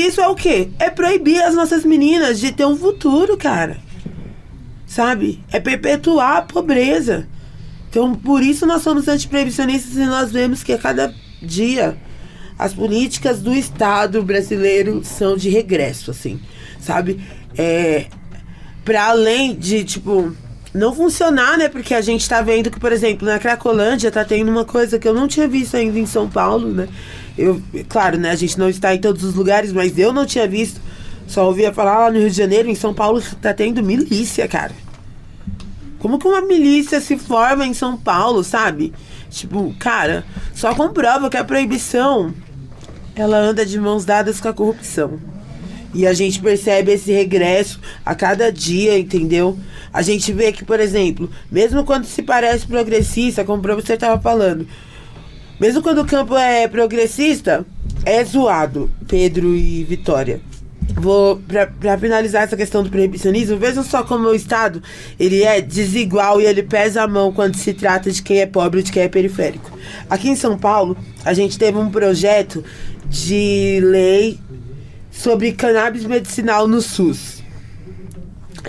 isso é o quê? É proibir as nossas meninas de ter um futuro, cara. Sabe? É perpetuar a pobreza. Então, por isso nós somos antiproibicionistas e nós vemos que a cada dia as políticas do Estado brasileiro são de regresso, assim, sabe? Pra além de, tipo, não funcionar, né? Porque a gente tá vendo que, por exemplo, na Cracolândia tá tendo uma coisa que eu não tinha visto ainda em São Paulo, né? Claro, né? A gente não está em todos os lugares, mas eu não tinha visto. Só ouvia falar lá no Rio de Janeiro, em São Paulo tá tendo milícia, cara. Como que uma milícia se forma em São Paulo, sabe? Tipo, cara, só comprova que a proibição, ela anda de mãos dadas com a corrupção. E a gente percebe esse regresso a cada dia, entendeu? A gente vê que, por exemplo, mesmo quando se parece progressista, como o professor estava falando, mesmo quando o campo é progressista, é zoado, Pedro e Vitória. Pra finalizar essa questão do proibicionismo, vejam só como o Estado, ele é desigual e ele pesa a mão quando se trata de quem é pobre e de quem é periférico. Aqui em São Paulo, a gente teve um projeto de lei sobre cannabis medicinal no SUS.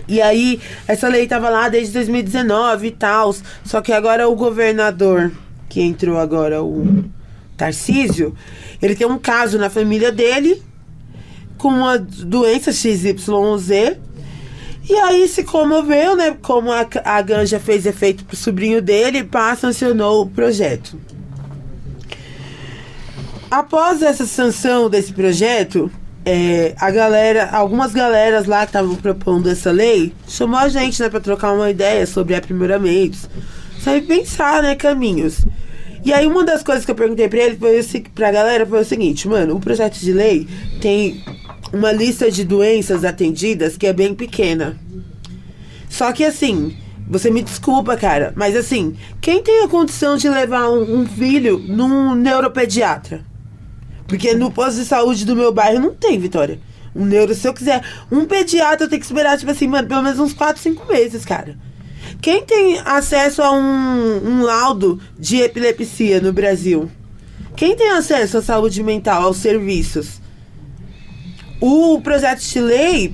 E aí, essa lei tava lá desde 2019 e tal, só que agora o governador, que entrou agora, o Tarcísio, ele tem um caso na família dele com uma doença XYZ, e aí se comoveu, né? Como a ganja fez efeito pro sobrinho dele, sancionou o projeto. Após essa sanção desse projeto, algumas galeras lá que estavam propondo essa lei, chamou a gente, né, pra trocar uma ideia sobre aprimoramentos, sabe, pensar, né, caminhos. E aí uma das coisas que eu perguntei pra galera foi o seguinte, mano, o projeto de lei tem uma lista de doenças atendidas que é bem pequena. Só que assim, você me desculpa, cara, mas assim, quem tem a condição de levar um filho num neuropediatra? Porque no posto de saúde do meu bairro não tem, Vitória. Se eu quiser um pediatra, eu tenho que esperar, tipo assim, mano, pelo menos uns 4, 5 meses, cara. Quem tem acesso a um laudo de epilepsia no Brasil? Quem tem acesso à saúde mental, aos serviços? O projeto de lei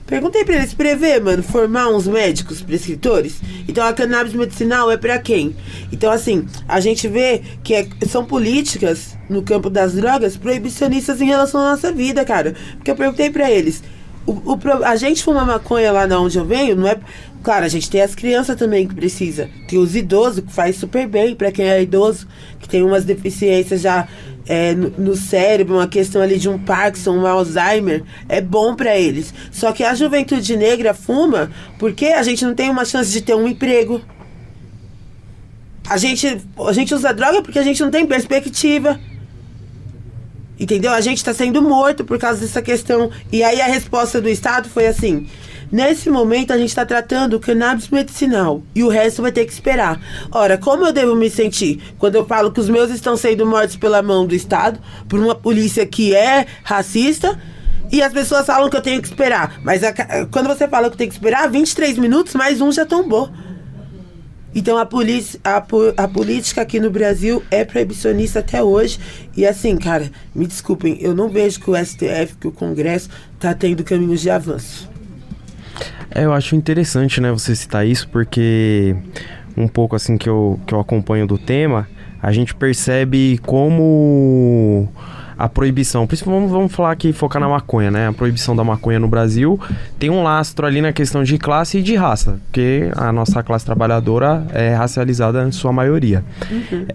perguntei pra eles, mano, formar uns médicos prescritores? Então a cannabis medicinal é pra quem? Então assim, a gente vê que são políticas no campo das drogas proibicionistas em relação à nossa vida, cara. Porque eu perguntei pra eles, a gente fuma maconha lá na onde eu venho, não é... Claro, a gente tem as crianças também que precisa. Tem os idosos, que faz super bem pra quem é idoso, que tem umas deficiências já no cérebro, uma questão ali de um Parkinson, um Alzheimer, é bom pra eles. Só que a juventude negra fuma porque a gente não tem uma chance de ter um emprego. A gente usa droga porque a gente não tem perspectiva. Entendeu? A gente tá sendo morto por causa dessa questão. E aí a resposta do Estado foi assim: nesse momento a gente tá tratando o cannabis medicinal e o resto vai ter que esperar. Ora, como eu devo me sentir quando eu falo que os meus estão sendo mortos pela mão do Estado, por uma polícia que é racista, e as pessoas falam que eu tenho que esperar? Mas quando você fala que eu tenho que esperar, 23 minutos, mais um já tombou. Então a política aqui no Brasil é proibicionista até hoje. E assim, cara, me desculpem, eu não vejo que o STF, que o Congresso tá tendo caminhos de avanço. Eu acho interessante, né, você citar isso, porque um pouco assim que eu acompanho do tema, a gente percebe como a proibição, principalmente vamos falar aqui, focar na maconha, né? A proibição da maconha no Brasil tem um lastro ali na questão de classe e de raça, porque a nossa classe trabalhadora é racializada em sua maioria. Uhum.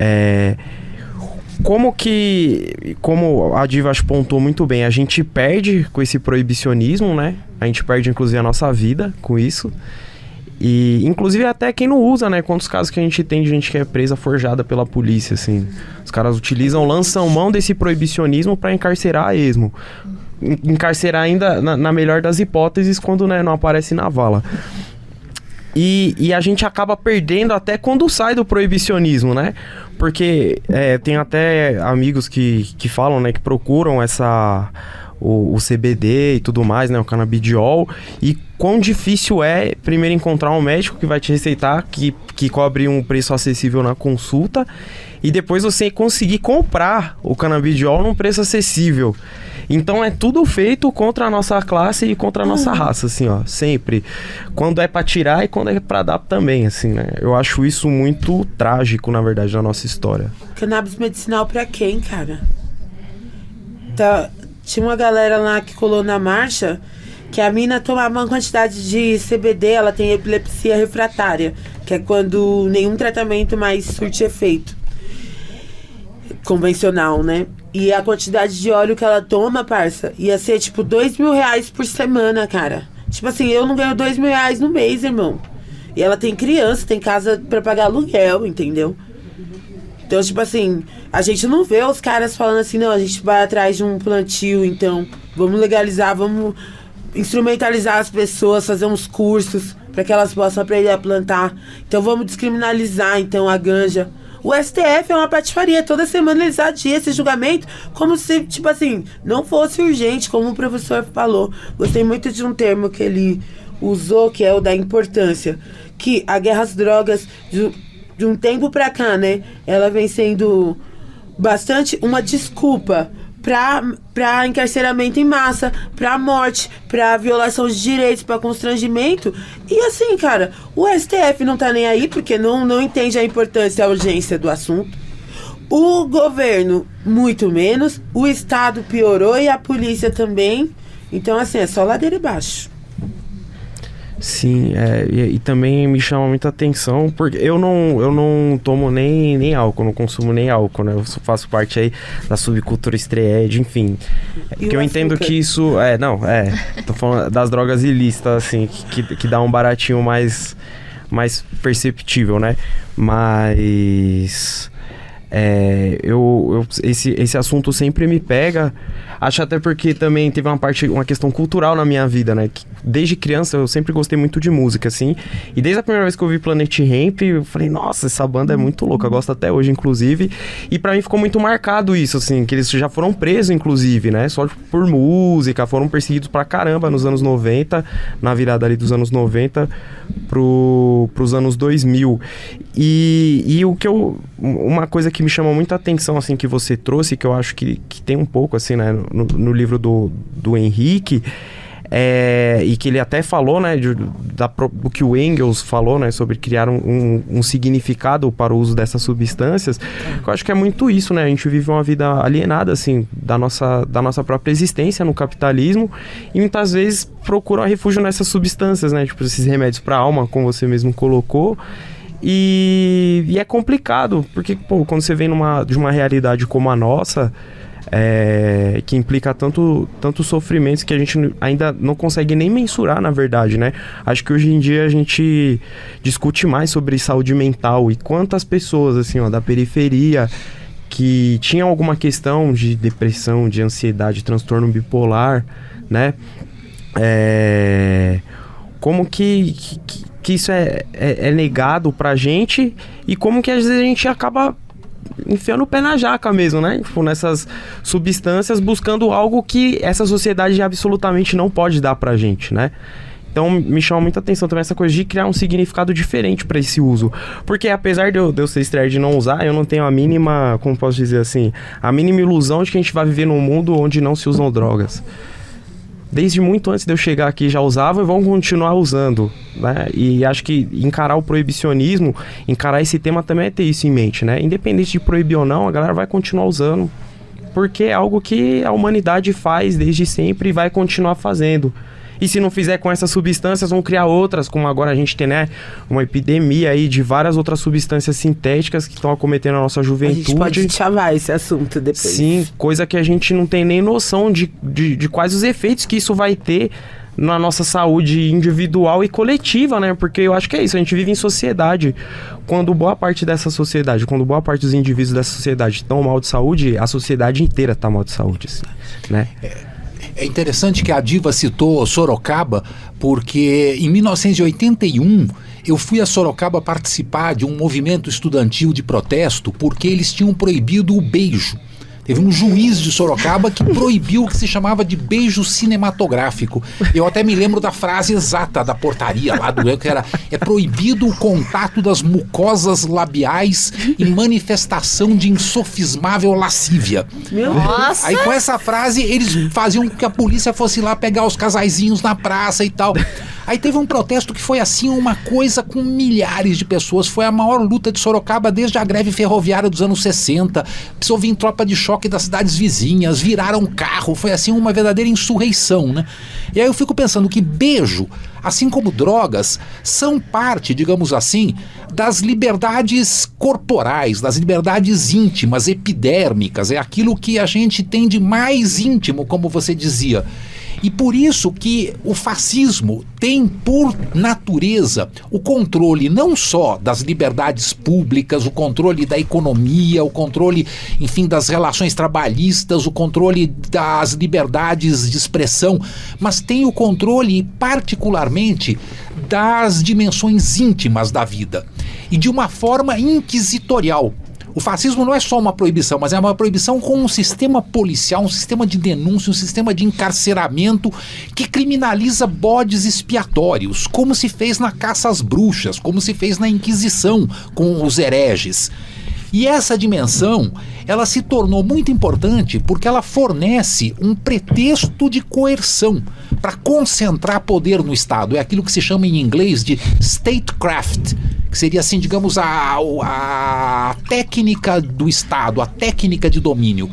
Como a Diva pontuou muito bem, a gente perde com esse proibicionismo, né? A gente perde inclusive a nossa vida com isso. E inclusive até quem não usa, né? Quantos casos que a gente tem de gente que é presa, forjada pela polícia, assim. Os caras lançam mão desse proibicionismo para encarcerar a esmo. Encarcerar ainda na melhor das hipóteses, quando, né, não aparece na vala. E a gente acaba perdendo até quando sai do proibicionismo, né? Porque tem até amigos que falam, né, que procuram o CBD e tudo mais, né, o canabidiol, e quão difícil é primeiro encontrar um médico que vai te receitar, que cobre um preço acessível na consulta, e depois você conseguir comprar o canabidiol num preço acessível. Então é tudo feito contra a nossa classe e contra a nossa raça, assim, ó, sempre. Quando é pra tirar e quando é pra dar também, assim, né? Eu acho isso muito trágico, na verdade, na nossa história. Cannabis medicinal pra quem, cara? tinha uma galera lá que colou na marcha que a mina tomava uma quantidade de CBD, ela tem epilepsia refratária, que é quando nenhum tratamento mais surte efeito convencional, né? E a quantidade de óleo que ela toma, parça, ia ser tipo R$2.000 por semana, cara. Tipo assim, eu não ganho R$2.000 no mês, irmão. E ela tem criança, tem casa pra pagar aluguel, entendeu? Então, tipo assim, a gente não vê os caras falando assim, não, a gente vai atrás de um plantio, então vamos legalizar, vamos instrumentalizar as pessoas, fazer uns cursos para que elas possam aprender a plantar. Então vamos descriminalizar então a ganja. O STF é uma patifaria, toda semana eles adiam esse julgamento como se, tipo assim, não fosse urgente, como o professor falou. Gostei muito de um termo que ele usou, que é o da importância, que a guerra às drogas, de um tempo pra cá, né, ela vem sendo bastante uma desculpa para encarceramento em massa, para morte, para violação de direitos, para constrangimento. E assim, cara, o STF não tá nem aí porque não entende a importância e a urgência do assunto. O governo, muito menos. O Estado piorou e a polícia também. Então, assim, é só ladeira abaixo. Sim, e também me chama muita atenção, porque eu não tomo nem álcool, não consumo nem álcool, né? Eu faço parte aí da subcultura street, enfim. E que eu entendo que isso... tô falando das drogas ilícitas, assim, que dá um baratinho mais perceptível, né? Mas... esse assunto sempre me pega. Acho até porque também teve uma questão cultural na minha vida, né? Que desde criança eu sempre gostei muito de música, assim. E desde a primeira vez que eu vi Planet Hemp, eu falei, nossa, essa banda é muito louca. Eu gosto até hoje, inclusive. E pra mim ficou muito marcado isso, assim, que eles já foram presos, inclusive, né? Só por música, foram perseguidos pra caramba nos anos 90, na virada ali dos anos 90 pros anos 2000. E o que uma coisa que me chama muita atenção, assim, que você trouxe, que eu acho que tem um pouco, assim, né, no livro do Henrique, e que ele até falou, né, do que o Engels falou, né, sobre criar um significado para o uso dessas substâncias. Eu acho que é muito isso, né, a gente vive uma vida alienada, assim, da nossa própria existência no capitalismo, e muitas vezes procuram refúgio nessas substâncias, né, tipo esses remédios para a alma, como você mesmo colocou. E é complicado, porque, pô, quando você vem de uma realidade como a nossa, que implica tanto sofrimentos que a gente ainda não consegue nem mensurar, na verdade, né? Acho que hoje em dia a gente discute mais sobre saúde mental e quantas pessoas, assim, ó, da periferia que tinham alguma questão de depressão, de ansiedade, transtorno bipolar, né? Como que isso é negado pra gente, e como que às vezes a gente acaba enfiando o pé na jaca mesmo, né? Tipo, nessas substâncias, buscando algo que essa sociedade absolutamente não pode dar pra gente, né? Então me chama muita atenção também essa coisa de criar um significado diferente para esse uso. Porque apesar de eu ser estreia de não usar, eu não tenho a mínima, como posso dizer assim, a mínima ilusão de que a gente vai viver num mundo onde não se usam drogas. Desde muito antes de eu chegar aqui já usavam e vão continuar usando, né? E acho que encarar o proibicionismo, encarar esse tema também é ter isso em mente, né? Independente de proibir ou não, a galera vai continuar usando, porque é algo que a humanidade faz desde sempre e vai continuar fazendo. E se não fizer com essas substâncias, vão criar outras, como agora a gente tem, né, uma epidemia aí de várias outras substâncias sintéticas que estão acometendo a nossa juventude. A gente pode chamar esse assunto depois. Sim, coisa que a gente não tem nem noção de quais os efeitos que isso vai ter na nossa saúde individual e coletiva, né? Porque eu acho que é isso, a gente vive em sociedade. Quando boa parte dessa sociedade, quando boa parte dos indivíduos dessa sociedade estão mal de saúde, a sociedade inteira está mal de saúde, assim, né? É interessante que a Diva citou Sorocaba, porque em 1981 eu fui a Sorocaba participar de um movimento estudantil de protesto porque eles tinham proibido o beijo. Teve um juiz de Sorocaba que proibiu o que se chamava de beijo cinematográfico. Eu até me lembro da frase exata da portaria lá do que era: é proibido o contato das mucosas labiais e manifestação de insofismável lascívia. Nossa! Aí com essa frase eles faziam com que a polícia fosse lá pegar os casaizinhos na praça e tal. Aí teve um protesto que foi assim uma coisa com milhares de pessoas. Foi a maior luta de Sorocaba desde a greve ferroviária dos anos 60. Precisou vir tropa de choque das cidades vizinhas, viraram carro. Foi assim uma verdadeira insurreição, né? E aí eu fico pensando que beijo, assim como drogas, são parte, digamos assim, das liberdades corporais, das liberdades íntimas, epidérmicas. É aquilo que a gente tem de mais íntimo, como você dizia. E por isso que o fascismo tem por natureza o controle não só das liberdades públicas, o controle da economia, o controle, enfim, das relações trabalhistas, o controle das liberdades de expressão, mas tem o controle particularmente das dimensões íntimas da vida e de uma forma inquisitorial. O fascismo não é só uma proibição, mas é uma proibição com um sistema policial, um sistema de denúncia, um sistema de encarceramento que criminaliza bodes expiatórios, como se fez na caça às bruxas, como se fez na Inquisição com os hereges. E essa dimensão, ela se tornou muito importante porque ela fornece um pretexto de coerção para concentrar poder no Estado. É aquilo que se chama em inglês de statecraft, que seria assim, digamos, a técnica do Estado, a técnica de domínio.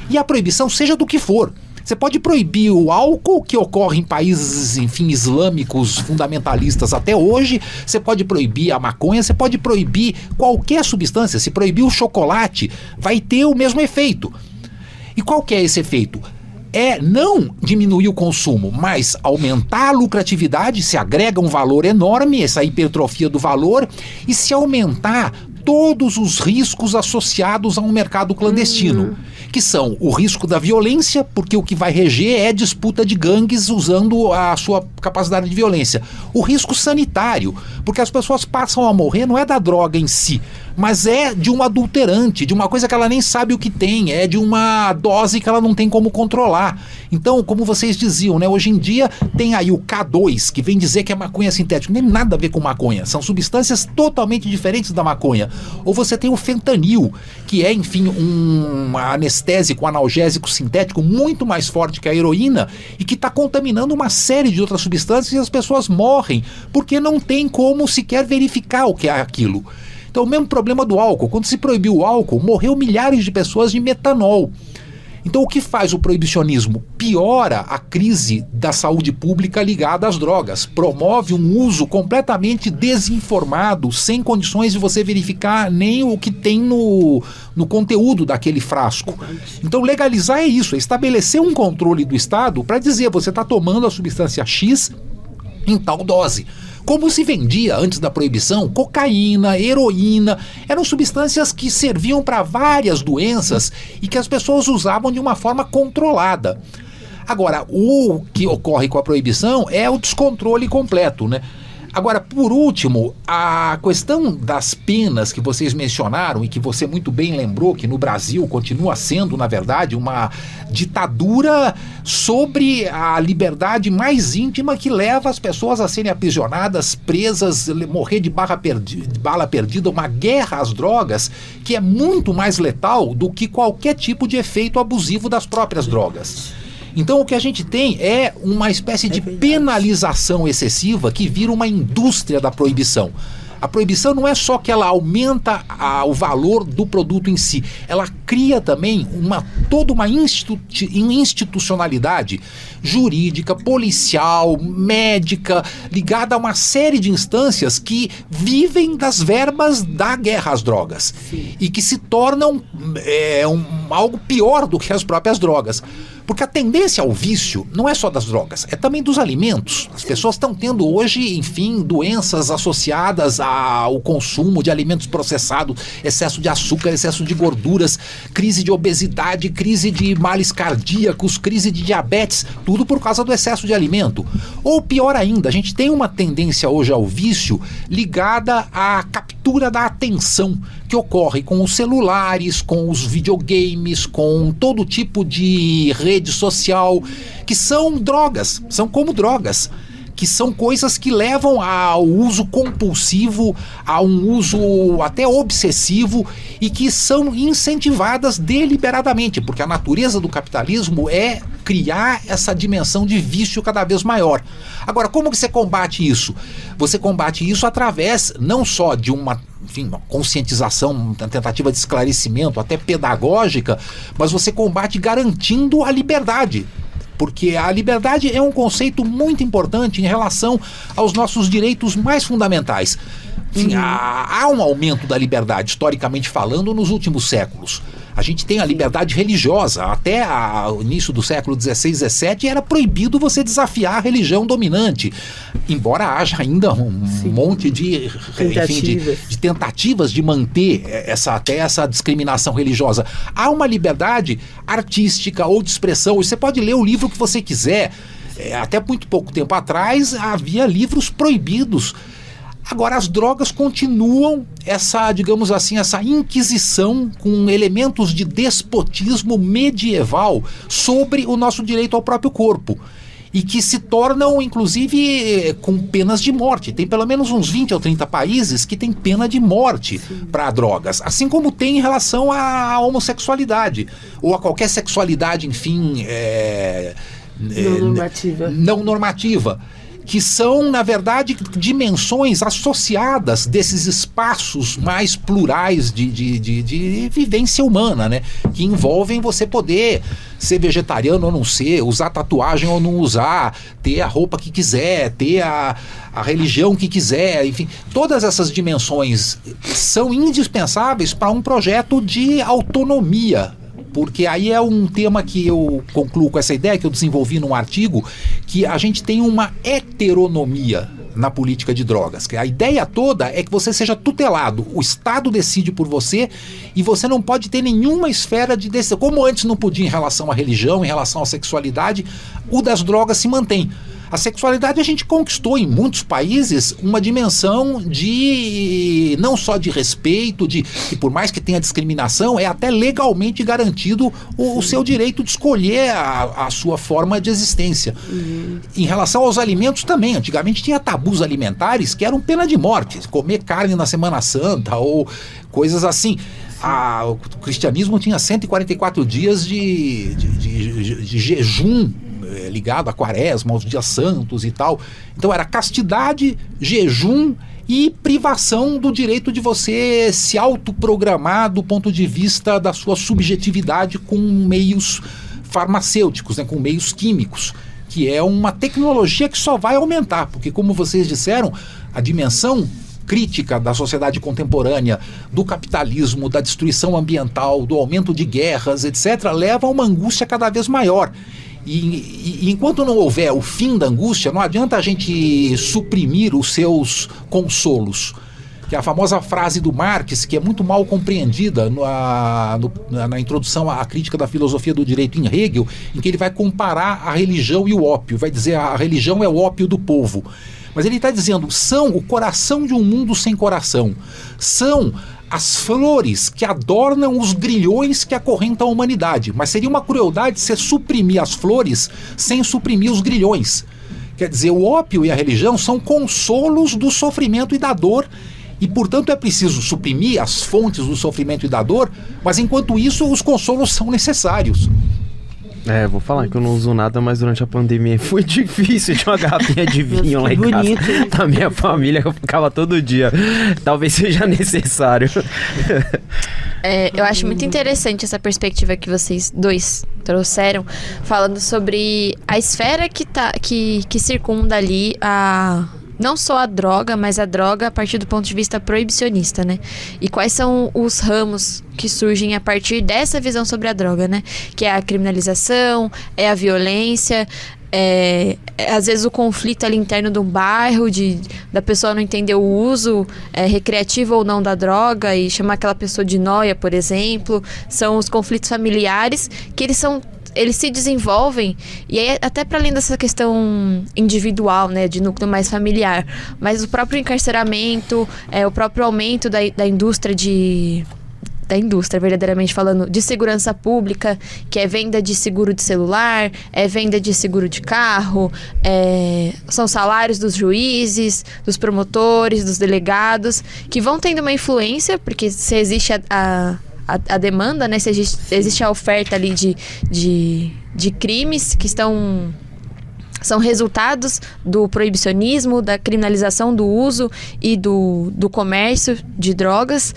E a proibição, seja do que for. Você pode proibir o álcool, que ocorre em países, enfim, islâmicos fundamentalistas até hoje. Você pode proibir a maconha, você pode proibir qualquer substância. Se proibir o chocolate, vai ter o mesmo efeito. E qual que é esse efeito? É não diminuir o consumo, mas aumentar a lucratividade, se agrega um valor enorme, essa hipertrofia do valor, e se aumentar todos os riscos associados a um mercado clandestino, que são o risco da violência, porque o que vai reger é disputa de gangues usando a sua capacidade de violência. O risco sanitário, porque as pessoas passam a morrer não é da droga em si, mas é de um adulterante, de uma coisa que ela nem sabe o que tem, é de uma dose que ela não tem como controlar. Então, como vocês diziam, né, hoje em dia tem aí o K2, que vem dizer que é maconha sintética. Não tem nada a ver com maconha, são substâncias totalmente diferentes da maconha. Ou você tem o fentanil, que é, enfim, um anestésico, analgésico sintético muito mais forte que a heroína e que está contaminando uma série de outras substâncias e as pessoas morrem porque não tem como sequer verificar o que é aquilo. Então, o mesmo problema do álcool. Quando se proibiu o álcool, morreu milhares de pessoas de metanol. Então, o que faz o proibicionismo? Piora a crise da saúde pública ligada às drogas. Promove um uso completamente desinformado, sem condições de você verificar nem o que tem no conteúdo daquele frasco. Então, legalizar é isso, é estabelecer um controle do Estado para dizer, você está tomando a substância X em tal dose. Como se vendia antes da proibição, cocaína, heroína, eram substâncias que serviam para várias doenças e que as pessoas usavam de uma forma controlada. Agora, o que ocorre com a proibição é o descontrole completo, né? Agora, por último, a questão das penas que vocês mencionaram e que você muito bem lembrou que no Brasil continua sendo, na verdade, uma ditadura sobre a liberdade mais íntima que leva as pessoas a serem aprisionadas, presas, morrer de bala perdida, uma guerra às drogas que é muito mais letal do que qualquer tipo de efeito abusivo das próprias drogas. Então o que a gente tem é uma espécie de penalização excessiva que vira uma indústria da proibição. A proibição não é só que ela aumenta o valor do produto em si, ela cria também toda uma institucionalidade jurídica, policial, médica, ligada a uma série de instâncias que vivem das verbas da guerra às drogas. Sim. E que se tornam algo pior do que as próprias drogas. Porque a tendência ao vício não é só das drogas, é também dos alimentos. As pessoas estão tendo hoje, enfim, doenças associadas ao consumo de alimentos processados, excesso de açúcar, excesso de gorduras, crise de obesidade, crise de males cardíacos, crise de diabetes, tudo por causa do excesso de alimento. Ou pior ainda, a gente tem uma tendência hoje ao vício ligada à captura da atenção, que ocorre com os celulares, com os videogames, com todo tipo de rede social, que são drogas, são como drogas, que são coisas que levam ao uso compulsivo, a um uso até obsessivo e que são incentivadas deliberadamente, porque a natureza do capitalismo é criar essa dimensão de vício cada vez maior. Agora, como que você combate isso? Você combate isso através não só de uma conscientização, uma tentativa de esclarecimento, até pedagógica, mas você combate garantindo a liberdade. Porque a liberdade é um conceito muito importante em relação aos nossos direitos mais fundamentais. Enfim, há um aumento da liberdade, historicamente falando, nos últimos séculos. A gente tem a liberdade religiosa. Até o início do século XVI, XVII, era proibido você desafiar a religião dominante. Embora haja ainda um monte de tentativas de manter até essa discriminação religiosa. Há uma liberdade artística ou de expressão. Você pode ler o livro que você quiser. Até muito pouco tempo atrás havia livros proibidos. Agora, as drogas continuam essa inquisição com elementos de despotismo medieval sobre o nosso direito ao próprio corpo. E que se tornam, inclusive, com penas de morte. Tem pelo menos uns 20 ou 30 países que tem pena de morte para drogas. Assim como tem em relação à homossexualidade. Ou a qualquer sexualidade, enfim, não normativa. Que são, na verdade, dimensões associadas desses espaços mais plurais de vivência humana, né? Que envolvem você poder ser vegetariano ou não ser, usar tatuagem ou não usar, ter a roupa que quiser, ter a religião que quiser, enfim. Todas essas dimensões são indispensáveis para um projeto de autonomia. Porque aí é um tema que eu concluo com essa ideia que eu desenvolvi num artigo, que a gente tem uma heteronomia na política de drogas. A ideia toda é que você seja tutelado, o Estado decide por você e você não pode ter nenhuma esfera de decisão. Como antes não podia em relação à religião, em relação à sexualidade, o das drogas se mantém. A sexualidade a gente conquistou em muitos países uma dimensão de não só de respeito, que por mais que tenha discriminação, é até legalmente garantido o seu direito de escolher a sua forma de existência. Em relação aos alimentos também, antigamente tinha tabus alimentares que eram pena de morte, comer carne na Semana Santa ou coisas assim. O cristianismo tinha 144 dias de jejum, ligado à quaresma, aos dias santos e tal. Então era castidade, jejum e privação do direito de você se autoprogramar do ponto de vista da sua subjetividade com meios farmacêuticos, né, com meios químicos, que é uma tecnologia que só vai aumentar, porque como vocês disseram, a dimensão crítica da sociedade contemporânea, do capitalismo, da destruição ambiental, do aumento de guerras, etc., leva a uma angústia cada vez maior. E enquanto não houver o fim da angústia, não adianta a gente suprimir os seus consolos. Que é a famosa frase do Marx, que é muito mal compreendida na introdução à crítica da filosofia do direito em Hegel, em que ele vai comparar a religião e o ópio, vai dizer a religião é o ópio do povo. Mas ele está dizendo, são o coração de um mundo sem coração, são as flores que adornam os grilhões que acorrentam a humanidade. Mas seria uma crueldade você suprimir as flores sem suprimir os grilhões. Quer dizer, o ópio e a religião são consolos do sofrimento e da dor, e portanto é preciso suprimir as fontes do sofrimento e da dor, mas enquanto isso os consolos são necessários. Vou falar que eu não uso nada, mas durante a pandemia foi difícil de uma garrafinha de vinho lá em casa. Da minha família, eu ficava todo dia. Talvez seja necessário. Eu acho muito interessante essa perspectiva que vocês dois trouxeram, falando sobre a esfera que circunda ali não só a droga, mas a droga a partir do ponto de vista proibicionista, né? E quais são os ramos que surgem a partir dessa visão sobre a droga, né? Que é a criminalização, é a violência, às vezes o conflito ali interno do bairro, da pessoa não entender o uso recreativo ou não da droga e chamar aquela pessoa de nóia, por exemplo. São os conflitos familiares que eles se desenvolvem, e aí até para além dessa questão individual, né, de núcleo mais familiar, mas o próprio encarceramento, o próprio aumento da indústria da indústria, verdadeiramente falando, de segurança pública, que é venda de seguro de celular, é venda de seguro de carro, são salários dos juízes, dos promotores, dos delegados, que vão tendo uma influência, porque se existe a demanda, né? Se existe a oferta ali de crimes que são resultados do proibicionismo, da criminalização do uso e do comércio de drogas,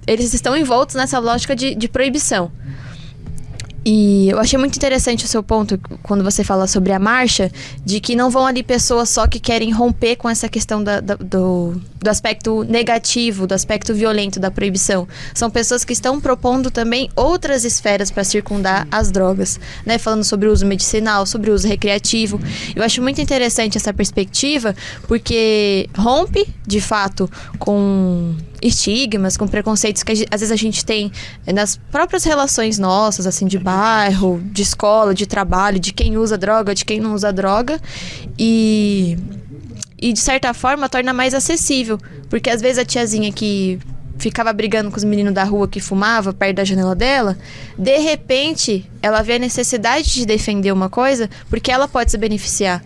eles estão envoltos nessa lógica de proibição. E eu achei muito interessante o seu ponto, quando você fala sobre a marcha, de que não vão ali pessoas só que querem romper com essa questão do aspecto negativo, do aspecto violento da proibição. São pessoas que estão propondo também outras esferas para circundar as drogas, né? Falando sobre o uso medicinal, sobre o uso recreativo. Eu acho muito interessante essa perspectiva, porque rompe, de fato, com estigmas, com preconceitos que às vezes a gente tem nas próprias relações nossas, assim, de bairro, de escola, de trabalho, de quem usa droga, de quem não usa droga, e de certa forma torna mais acessível, porque às vezes a tiazinha que ficava brigando com os meninos da rua que fumava perto da janela dela, de repente ela vê a necessidade de defender uma coisa porque ela pode se beneficiar.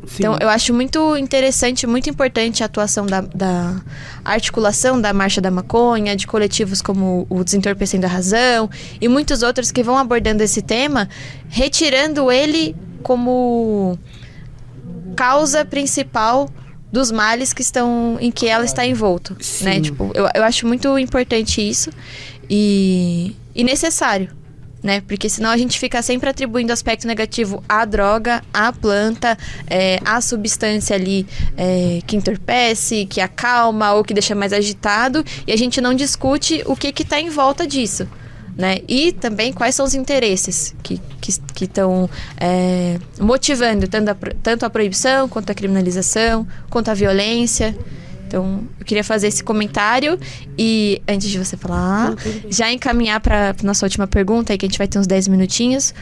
Sim. Então, eu acho muito interessante, muito importante a atuação da articulação da Marcha da Maconha, de coletivos como o Desentorpecendo a Razão e muitos outros que vão abordando esse tema, retirando ele como causa principal dos males em que ela está envolto, né? Tipo, eu acho muito importante isso e necessário, né? Porque senão a gente fica sempre atribuindo aspecto negativo à droga, à planta, à substância ali que entorpece, que acalma ou que deixa mais agitado, e a gente não discute o que está em volta disso, né? E também quais são os interesses que estão motivando tanto a proibição, quanto a criminalização, quanto a violência. Então, eu queria fazer esse comentário e, antes de você falar, já encaminhar para nossa última pergunta, aí que a gente vai ter uns 10 minutinhos,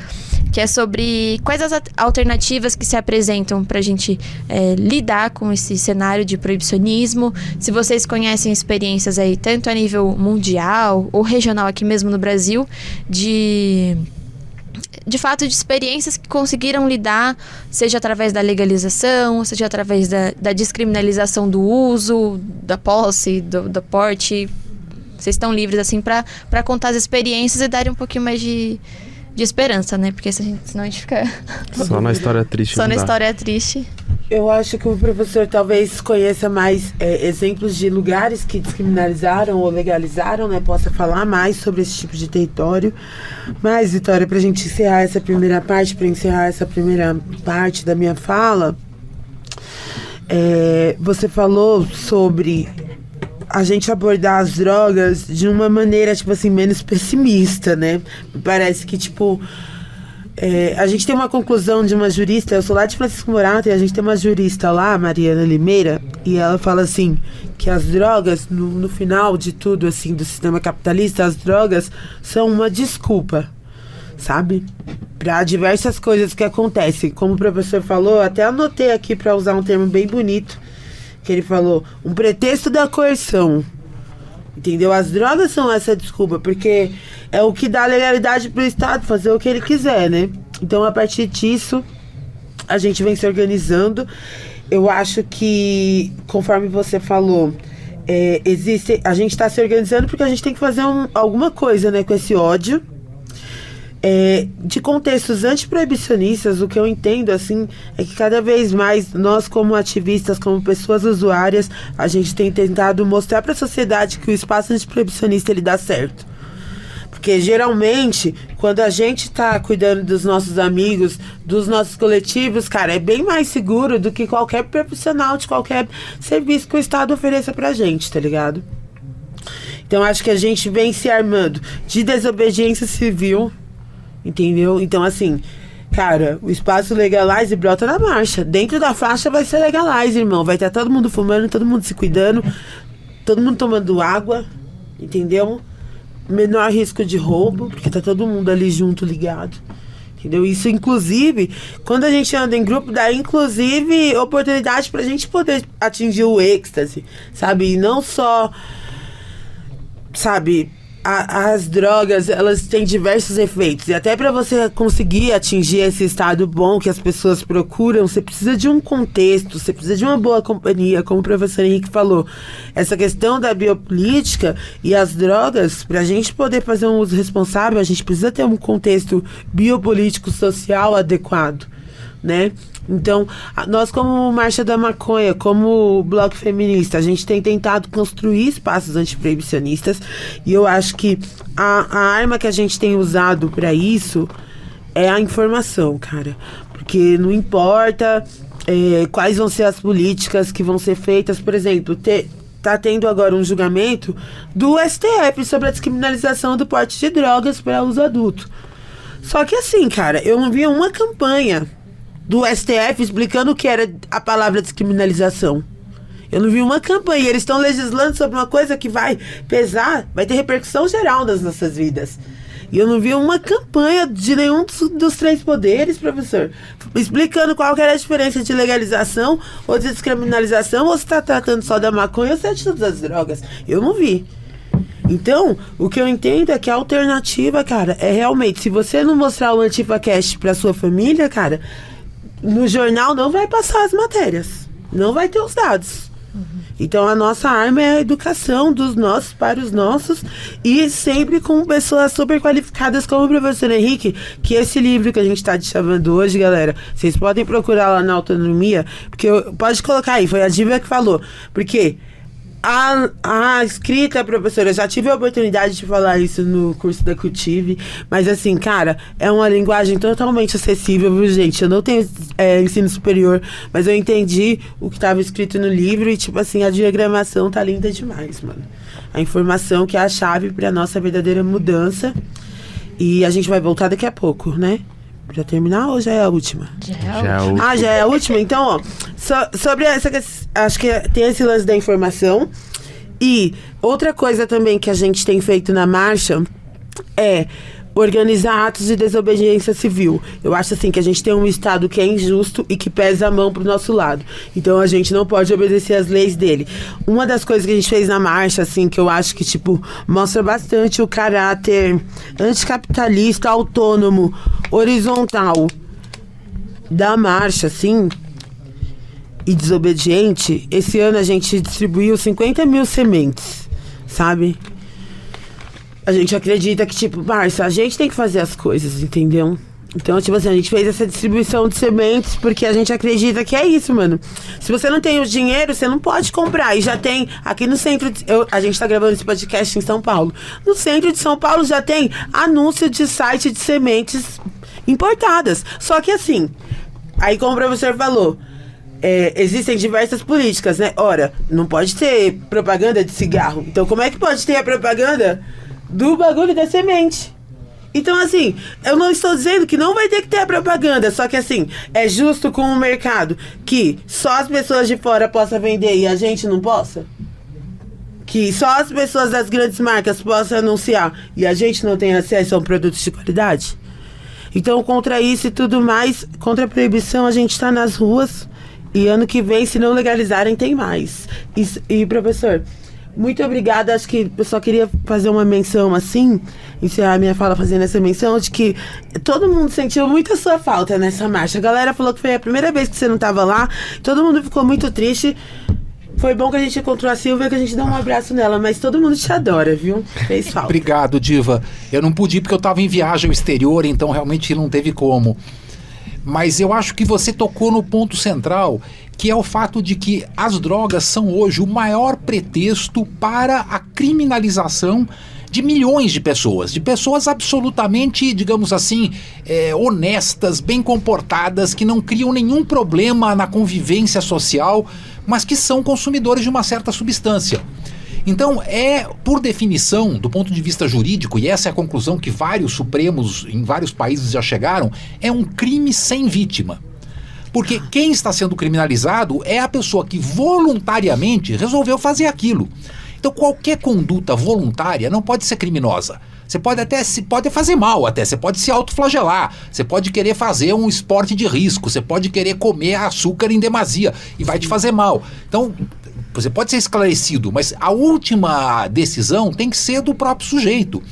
que é sobre quais as alternativas que se apresentam para a gente lidar com esse cenário de proibicionismo. Se vocês conhecem experiências aí, tanto a nível mundial ou regional aqui mesmo no Brasil, de fato, de experiências que conseguiram lidar, seja através da legalização, seja através da descriminalização do uso, da posse, do porte. Vocês estão livres, assim, para contar as experiências e darem um pouquinho mais de esperança, né? Porque senão a gente fica... Só na história triste. Só na história triste. Eu acho que o professor talvez conheça mais exemplos de lugares que descriminalizaram ou legalizaram, né? Possa falar mais sobre esse tipo de território. Mas, Vitória, pra gente encerrar essa primeira parte, da minha fala, você falou sobre a gente abordar as drogas de uma maneira, tipo assim, menos pessimista, né? Parece que, tipo... a gente tem uma conclusão de uma jurista, eu sou lá de Francisco Morato, e a gente tem uma jurista lá, Mariana Limeira, e ela fala assim, que as drogas, no final de tudo, assim, do sistema capitalista, as drogas são uma desculpa, sabe? Para diversas coisas que acontecem. Como o professor falou, até anotei aqui para usar um termo bem bonito, que ele falou, um pretexto da coerção. Entendeu? As drogas são essa desculpa, porque é o que dá legalidade pro Estado fazer o que ele quiser, né? Então, a partir disso, a gente vem se organizando. Eu acho que, conforme você falou, a gente está se organizando porque a gente tem que fazer alguma coisa, né, com esse ódio. De contextos antiproibicionistas, o que eu entendo, assim, é que cada vez mais nós, como ativistas, como pessoas usuárias, a gente tem tentado mostrar para a sociedade que o espaço antiproibicionista ele dá certo. Porque geralmente, quando a gente tá cuidando dos nossos amigos, dos nossos coletivos, cara, é bem mais seguro do que qualquer profissional de qualquer serviço que o Estado ofereça pra gente, tá ligado? Então acho que a gente vem se armando de desobediência civil, entendeu? Então, assim, cara, o espaço Legalize brota na marcha. Dentro da faixa vai ser Legalize, irmão. Vai estar todo mundo fumando, todo mundo se cuidando, todo mundo tomando água, entendeu? Menor risco de roubo, porque tá todo mundo ali junto, ligado. Entendeu? Isso, inclusive, quando a gente anda em grupo, dá, inclusive, oportunidade pra gente poder atingir o êxtase, sabe? E não só sabe, as drogas, elas têm diversos efeitos. E até para você conseguir atingir esse estado bom que as pessoas procuram, você precisa de um contexto, você precisa de uma boa companhia, como o professor Henrique falou. Essa questão da biopolítica e as drogas, para a gente poder fazer um uso responsável, a gente precisa ter um contexto biopolítico social adequado, né? Então, nós como Marcha da Maconha, como Bloco Feminista, a gente tem tentado construir espaços antiproibicionistas, e eu acho que a arma que a gente tem usado para isso é a informação, cara. Porque não importa quais vão ser as políticas que vão ser feitas, por exemplo, tá tendo agora um julgamento do STF sobre a descriminalização do porte de drogas para uso adulto. Só que assim, cara, eu não vi uma campanha do STF explicando o que era a palavra descriminalização. Eu não vi uma campanha. Eles estão legislando sobre uma coisa que vai pesar, vai ter repercussão geral nas nossas vidas. E eu não vi uma campanha de nenhum dos três poderes, professor, explicando qual que era a diferença de legalização ou de descriminalização, ou se está tratando só da maconha ou se é de todas as drogas. Eu não vi. Então, o que eu entendo é que a alternativa, cara, é realmente, se você não mostrar o AntifaCast pra sua família, cara, no jornal não vai passar as matérias, não vai ter os dados. Então a nossa arma é a educação dos nossos para os nossos, e sempre com pessoas super qualificadas como o professor Henrique, que esse livro que a gente está chamando hoje, galera, vocês podem procurar lá na Autonomia, porque pode colocar aí, foi a Diva que falou, porque a escrita, professora, eu já tive a oportunidade de falar isso no curso da Cultive, mas assim, cara, é uma linguagem totalmente acessível, viu, gente? Eu não tenho ensino superior, mas eu entendi o que estava escrito no livro e, tipo assim, a diagramação tá linda demais, mano. A informação que é a chave pra nossa verdadeira mudança, e a gente vai voltar daqui a pouco, né? Pra terminar ou já é a última? Já é a última? Então, ó, sobre essa, acho que tem esse lance da informação. E outra coisa também que a gente tem feito na marcha é organizar atos de desobediência civil. Eu acho assim que a gente tem um Estado que é injusto e que pesa a mão pro nosso lado. Então a gente não pode obedecer às leis dele. Uma das coisas que a gente fez na marcha, assim, que eu acho que, tipo, mostra bastante o caráter anticapitalista, autônomo, horizontal da marcha, assim, e desobediente. Esse ano a gente distribuiu 50 mil sementes, sabe? A gente acredita que, tipo, Márcia, a gente tem que fazer as coisas, entendeu? Então, tipo assim, a gente fez essa distribuição de sementes porque a gente acredita que é isso, mano. Se você não tem o dinheiro, você não pode comprar. E já tem, aqui no centro, a gente tá gravando esse podcast em São Paulo. No centro de São Paulo já tem anúncio de site de sementes importadas. Só que assim, aí como o professor falou, existem diversas políticas, né? Ora, não pode ter propaganda de cigarro. Então como é que pode ter a propaganda do bagulho da semente? Então, assim, eu não estou dizendo que não vai ter que ter a propaganda, só que, assim, é justo com o mercado que só as pessoas de fora possam vender e a gente não possa? Que só as pessoas das grandes marcas possam anunciar e a gente não tem acesso a um produto de qualidade? Então, contra isso e tudo mais, contra a proibição, a gente está nas ruas, e ano que vem, se não legalizarem, tem mais. E professor, muito obrigada. Acho que eu só queria fazer uma menção assim, encerrar minha fala fazendo essa menção, de que todo mundo sentiu muito a sua falta nessa marcha. A galera falou que foi a primeira vez que você não estava lá, todo mundo ficou muito triste. Foi bom que a gente encontrou a Silvia, que a gente deu um abraço nela, mas todo mundo te adora, viu? Fez falta. Obrigado, Diva. Eu não pude ir porque eu estava em viagem ao exterior, então realmente não teve como. Mas eu acho que você tocou no ponto central, que é o fato de que as drogas são hoje o maior pretexto para a criminalização de milhões de pessoas absolutamente, digamos assim, honestas, bem comportadas, que não criam nenhum problema na convivência social, mas que são consumidores de uma certa substância. Então, por definição, do ponto de vista jurídico, e essa é a conclusão que vários supremos em vários países já chegaram, é um crime sem vítima. Porque quem está sendo criminalizado é a pessoa que voluntariamente resolveu fazer aquilo. Então, qualquer conduta voluntária não pode ser criminosa. Você pode fazer mal até, você pode se autoflagelar, você pode querer fazer um esporte de risco, você pode querer comer açúcar em demasia e vai te fazer mal. Então, Você pode ser esclarecido, mas a última decisão tem que ser do próprio sujeito.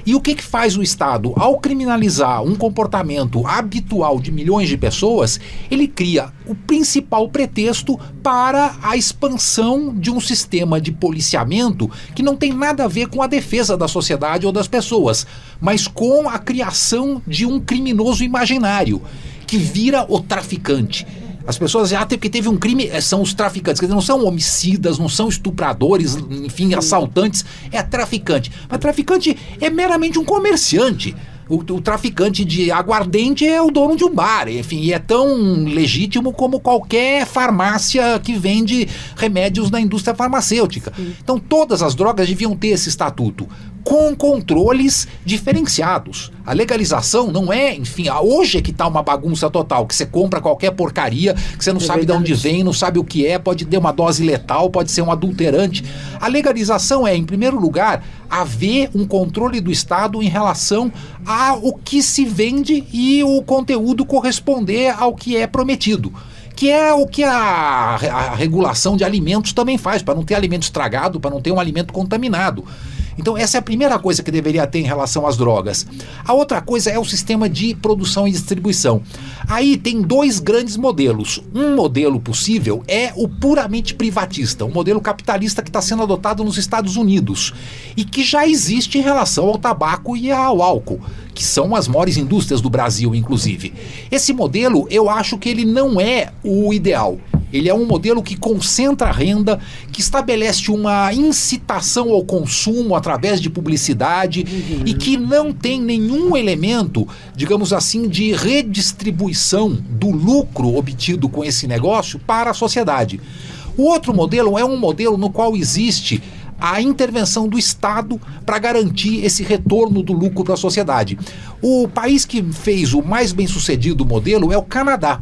E o que faz o Estado? Ao criminalizar um comportamento habitual de milhões de pessoas, ele cria o principal pretexto para a expansão de um sistema de policiamento que não tem nada a ver com a defesa da sociedade ou das pessoas, mas com a criação de um criminoso imaginário, que vira o traficante. As pessoas já porque teve um crime, são os traficantes, quer dizer, não são homicidas, não são estupradores, enfim, assaltantes, é traficante. Mas traficante é meramente um comerciante. O traficante de aguardente é o dono de um bar, enfim, e é tão legítimo como qualquer farmácia que vende remédios da indústria farmacêutica. Então todas as drogas deviam ter esse estatuto, com controles diferenciados. A legalização não é, enfim, hoje é que está uma bagunça total, que você compra qualquer porcaria, que você não sabe de onde vem, não sabe o que é, pode ter uma dose letal, pode ser um adulterante. A legalização é, em primeiro lugar, haver um controle do Estado em relação ao que se vende e o conteúdo corresponder ao que é prometido. Que é o que a regulação de alimentos também faz, para não ter alimento estragado, para não ter um alimento contaminado. Então essa é a primeira coisa que deveria ter em relação às drogas. A outra coisa é o sistema de produção e distribuição. Aí tem dois grandes modelos. Um modelo possível é o puramente privatista, um modelo capitalista que está sendo adotado nos Estados Unidos e que já existe em relação ao tabaco e ao álcool, que são as maiores indústrias do Brasil, inclusive. Esse modelo, eu acho que ele não é o ideal. Ele é um modelo que concentra a renda, que estabelece uma incitação ao consumo através de publicidade e que não tem nenhum elemento, digamos assim, de redistribuição do lucro obtido com esse negócio para a sociedade. O outro modelo é um modelo no qual existe a intervenção do Estado para garantir esse retorno do lucro para a sociedade. O país que fez o mais bem-sucedido modelo é o Canadá.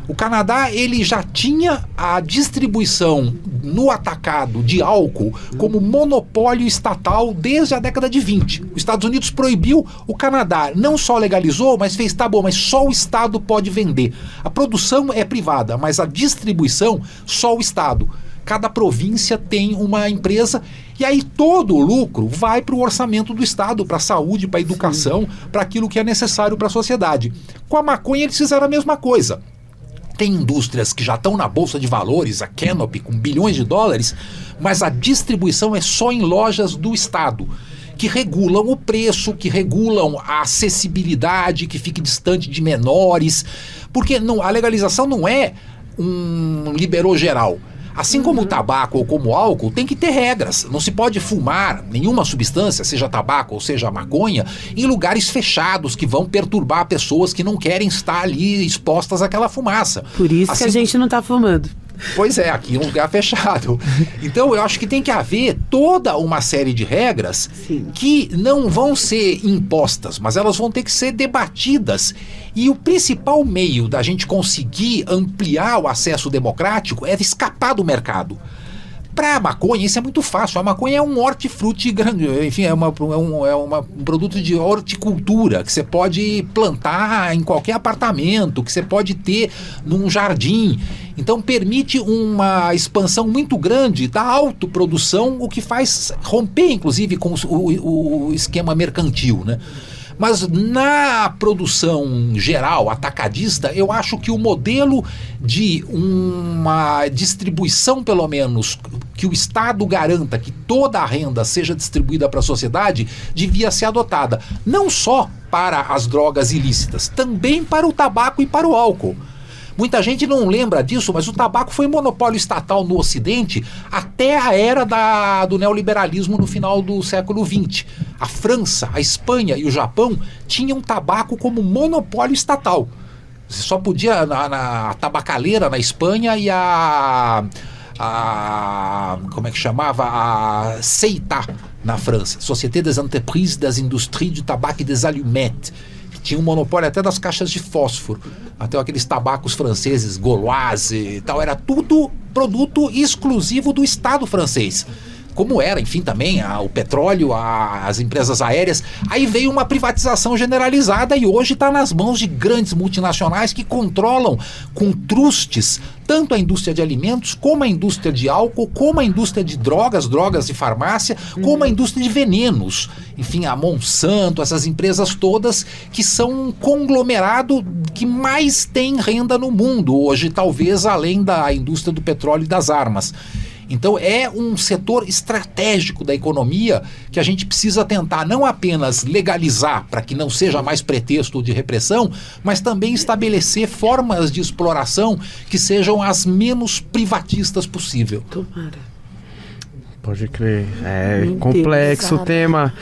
O Canadá, ele já tinha a distribuição no atacado de álcool como monopólio estatal desde a década de 20. Os Estados Unidos proibiu, o Canadá não só legalizou, mas fez, tá bom, mas só o Estado pode vender. A produção é privada, mas a distribuição só o Estado. Cada província tem uma empresa e aí todo o lucro vai para o orçamento do Estado, para a saúde, para a educação, para aquilo que é necessário para a sociedade. Com a maconha eles fizeram a mesma coisa. Tem indústrias que já estão na Bolsa de Valores, a Canopy, com bilhões de dólares, mas a distribuição é só em lojas do Estado, que regulam o preço, que regulam a acessibilidade, que fique distante de menores, porque a legalização não é um liberou geral. Assim como o tabaco ou como o álcool, tem que ter regras. Não se pode fumar nenhuma substância, seja tabaco ou seja maconha, em lugares fechados que vão perturbar pessoas que não querem estar ali expostas àquela fumaça. Por isso assim, que a gente não está fumando. Pois é, aqui é um lugar fechado. Então eu acho que tem que haver toda uma série de regras que não vão ser impostas, mas elas vão ter que ser debatidas. E o principal meio da gente conseguir ampliar o acesso democrático é escapar do mercado. Para a maconha, isso é muito fácil. A maconha é um hortifruti grande, enfim, é um produto de horticultura que você pode plantar em qualquer apartamento, que você pode ter num jardim. Então permite uma expansão muito grande da autoprodução, o que faz romper, inclusive, com o esquema mercantil, né? Mas na produção geral, atacadista, eu acho que o modelo de uma distribuição, pelo menos, que o Estado garanta que toda a renda seja distribuída para a sociedade, devia ser adotada. Não só para as drogas ilícitas, também para o tabaco e para o álcool. Muita gente não lembra disso, mas o tabaco foi monopólio estatal no Ocidente até a era do neoliberalismo no final do século XX. A França, a Espanha e o Japão tinham tabaco como monopólio estatal. Você só podia na tabacaleira na Espanha e como é que chamava? A CEITA na França, Société des Entreprises des Industries du Tabac et des Allumettes. Tinha um monopólio até das caixas de fósforo, até aqueles tabacos franceses, Gauloise e tal, era tudo produto exclusivo do Estado francês. como era, enfim, também o petróleo, as empresas aéreas. Aí veio uma privatização generalizada e hoje está nas mãos de grandes multinacionais que controlam com trustes tanto a indústria de alimentos, como a indústria de álcool, como a indústria de drogas de farmácia, como a indústria de venenos. Enfim, a Monsanto, essas empresas todas que são um conglomerado que mais tem renda no mundo hoje, talvez além da indústria do petróleo e das armas. Então é um setor estratégico da economia que a gente precisa tentar não apenas legalizar para que não seja mais pretexto de repressão, mas também estabelecer formas de exploração que sejam as menos privatistas possível. Tomara. Pode crer. É Meu complexo Deus, o tema.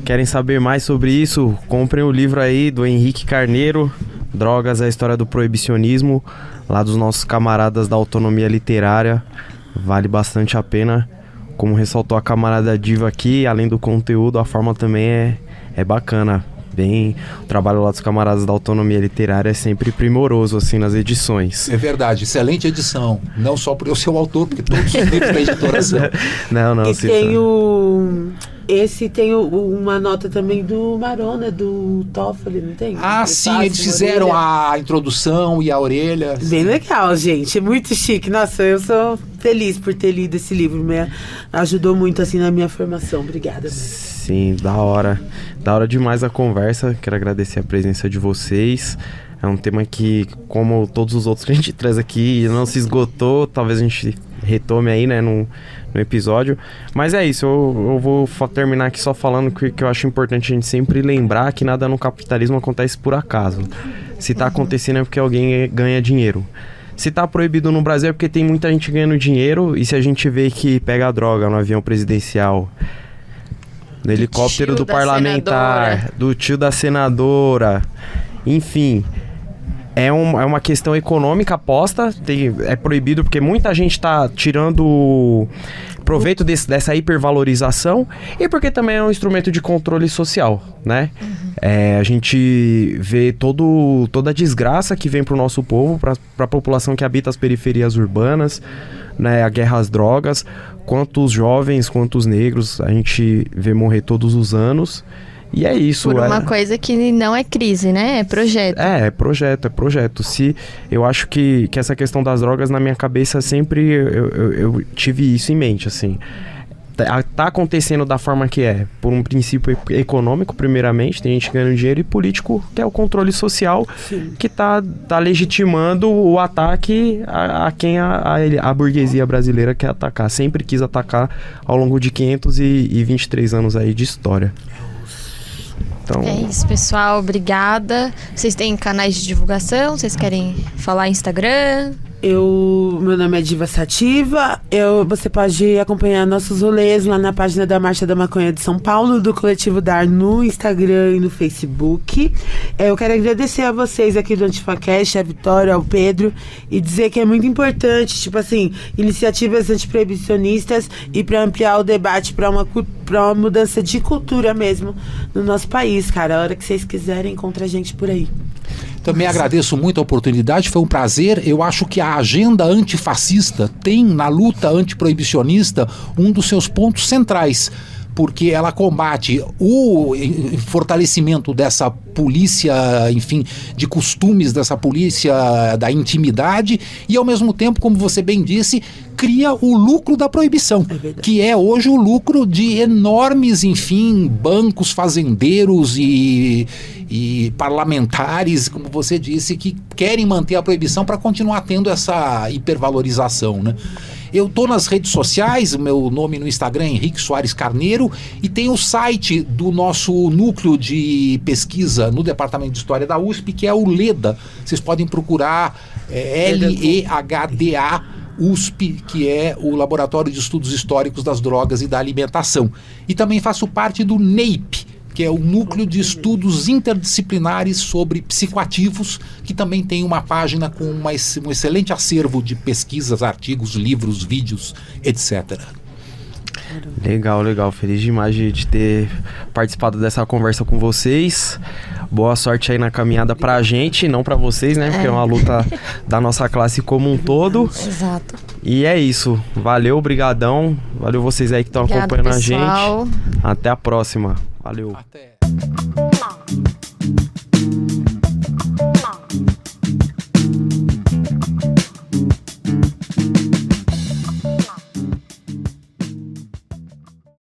Querem saber mais sobre isso? Comprem o livro aí do Henrique Carneiro, Drogas, a História do Proibicionismo, lá dos nossos camaradas da Autonomia Literária. Vale bastante a pena. Como ressaltou a camarada Diva aqui, além do conteúdo, a forma também é bacana. Bem, o trabalho lá dos camaradas da Autonomia Literária é sempre primoroso, assim, nas edições. É verdade, excelente edição. Não só por eu ser o autor, porque todos os livros da editora são. Não, E tem o... Esse tem uma nota também do Marona, do Toffoli, não tem? Ah, sim, eles fizeram a introdução e a orelha. Bem legal, gente. É muito chique. Nossa, eu sou feliz por ter lido esse livro. Me ajudou muito, assim, na minha formação. Obrigada. Sim, da hora. Da hora demais a conversa. Quero agradecer a presença de vocês. É um tema que, como todos os outros que a gente traz aqui, não se esgotou. Talvez a gente retome aí, né, no episódio. Mas é isso, eu vou terminar aqui só falando que eu acho importante a gente sempre lembrar que nada no capitalismo acontece por acaso. Se tá acontecendo é porque alguém ganha dinheiro. Se tá proibido no Brasil é porque tem muita gente ganhando dinheiro. E se a gente vê que pega a droga no avião presidencial, no helicóptero do parlamentar, do tio da senadora, enfim... É uma questão econômica aposta, é proibido porque muita gente está tirando proveito dessa hipervalorização e porque também é um instrumento de controle social, né? A gente vê toda a desgraça que vem para o nosso povo, para a população que habita as periferias urbanas, né? A guerra às drogas, quantos jovens, quantos negros a gente vê morrer todos os anos. E é isso. Por uma coisa que não é crise, né? É projeto. É projeto. Eu acho que essa questão das drogas, na minha cabeça, sempre eu tive isso em mente, assim. Tá acontecendo da forma que é, por um princípio econômico, primeiramente, tem gente ganhando dinheiro, e político, que é o controle social. Sim. Que tá legitimando o ataque a quem a burguesia brasileira quer atacar. Sempre quis atacar ao longo de 523 anos aí de história. Então... É isso, pessoal. Obrigada. Vocês têm canais de divulgação? Vocês querem falar Instagram? Meu nome é Diva Sativa. Você pode acompanhar nossos rolês lá na página da Marcha da Maconha de São Paulo, do Coletivo Dar, no Instagram e no Facebook. Eu quero agradecer a vocês aqui do Antifacast, a Vitória, ao Pedro, e dizer que é muito importante, tipo assim, iniciativas antiproibicionistas e para ampliar o debate para uma mudança de cultura mesmo no nosso país, cara. A hora que vocês quiserem, encontra a gente por aí. Também agradeço muito a oportunidade, foi um prazer. Eu acho que a agenda antifascista tem na luta antiproibicionista um dos seus pontos centrais, porque ela combate o fortalecimento dessa polícia, enfim, de costumes dessa polícia da intimidade e, ao mesmo tempo, como você bem disse, cria o lucro da proibição, que é hoje o lucro de enormes, enfim, bancos, fazendeiros e parlamentares, como você disse, que querem manter a proibição para continuar tendo essa hipervalorização, né? Eu estou nas redes sociais, o meu nome no Instagram é Henrique Soares Carneiro, e tem o site do nosso núcleo de pesquisa no Departamento de História da USP, que é o LEHDA. Vocês podem procurar LEHDA USP, que é o Laboratório de Estudos Históricos das Drogas e da Alimentação. E também faço parte do NEIP, que é o Núcleo de Estudos Interdisciplinares sobre Psicoativos, que também tem uma página com um excelente acervo de pesquisas, artigos, livros, vídeos, etc. Legal, legal. Feliz demais de ter participado dessa conversa com vocês. Boa sorte aí na caminhada pra gente, não pra vocês, né? Porque é uma luta da nossa classe como um todo. Exato. E é isso. Valeu, brigadão. Valeu vocês aí que estão acompanhando pessoal. a gente. Até a próxima. Valeu. Até.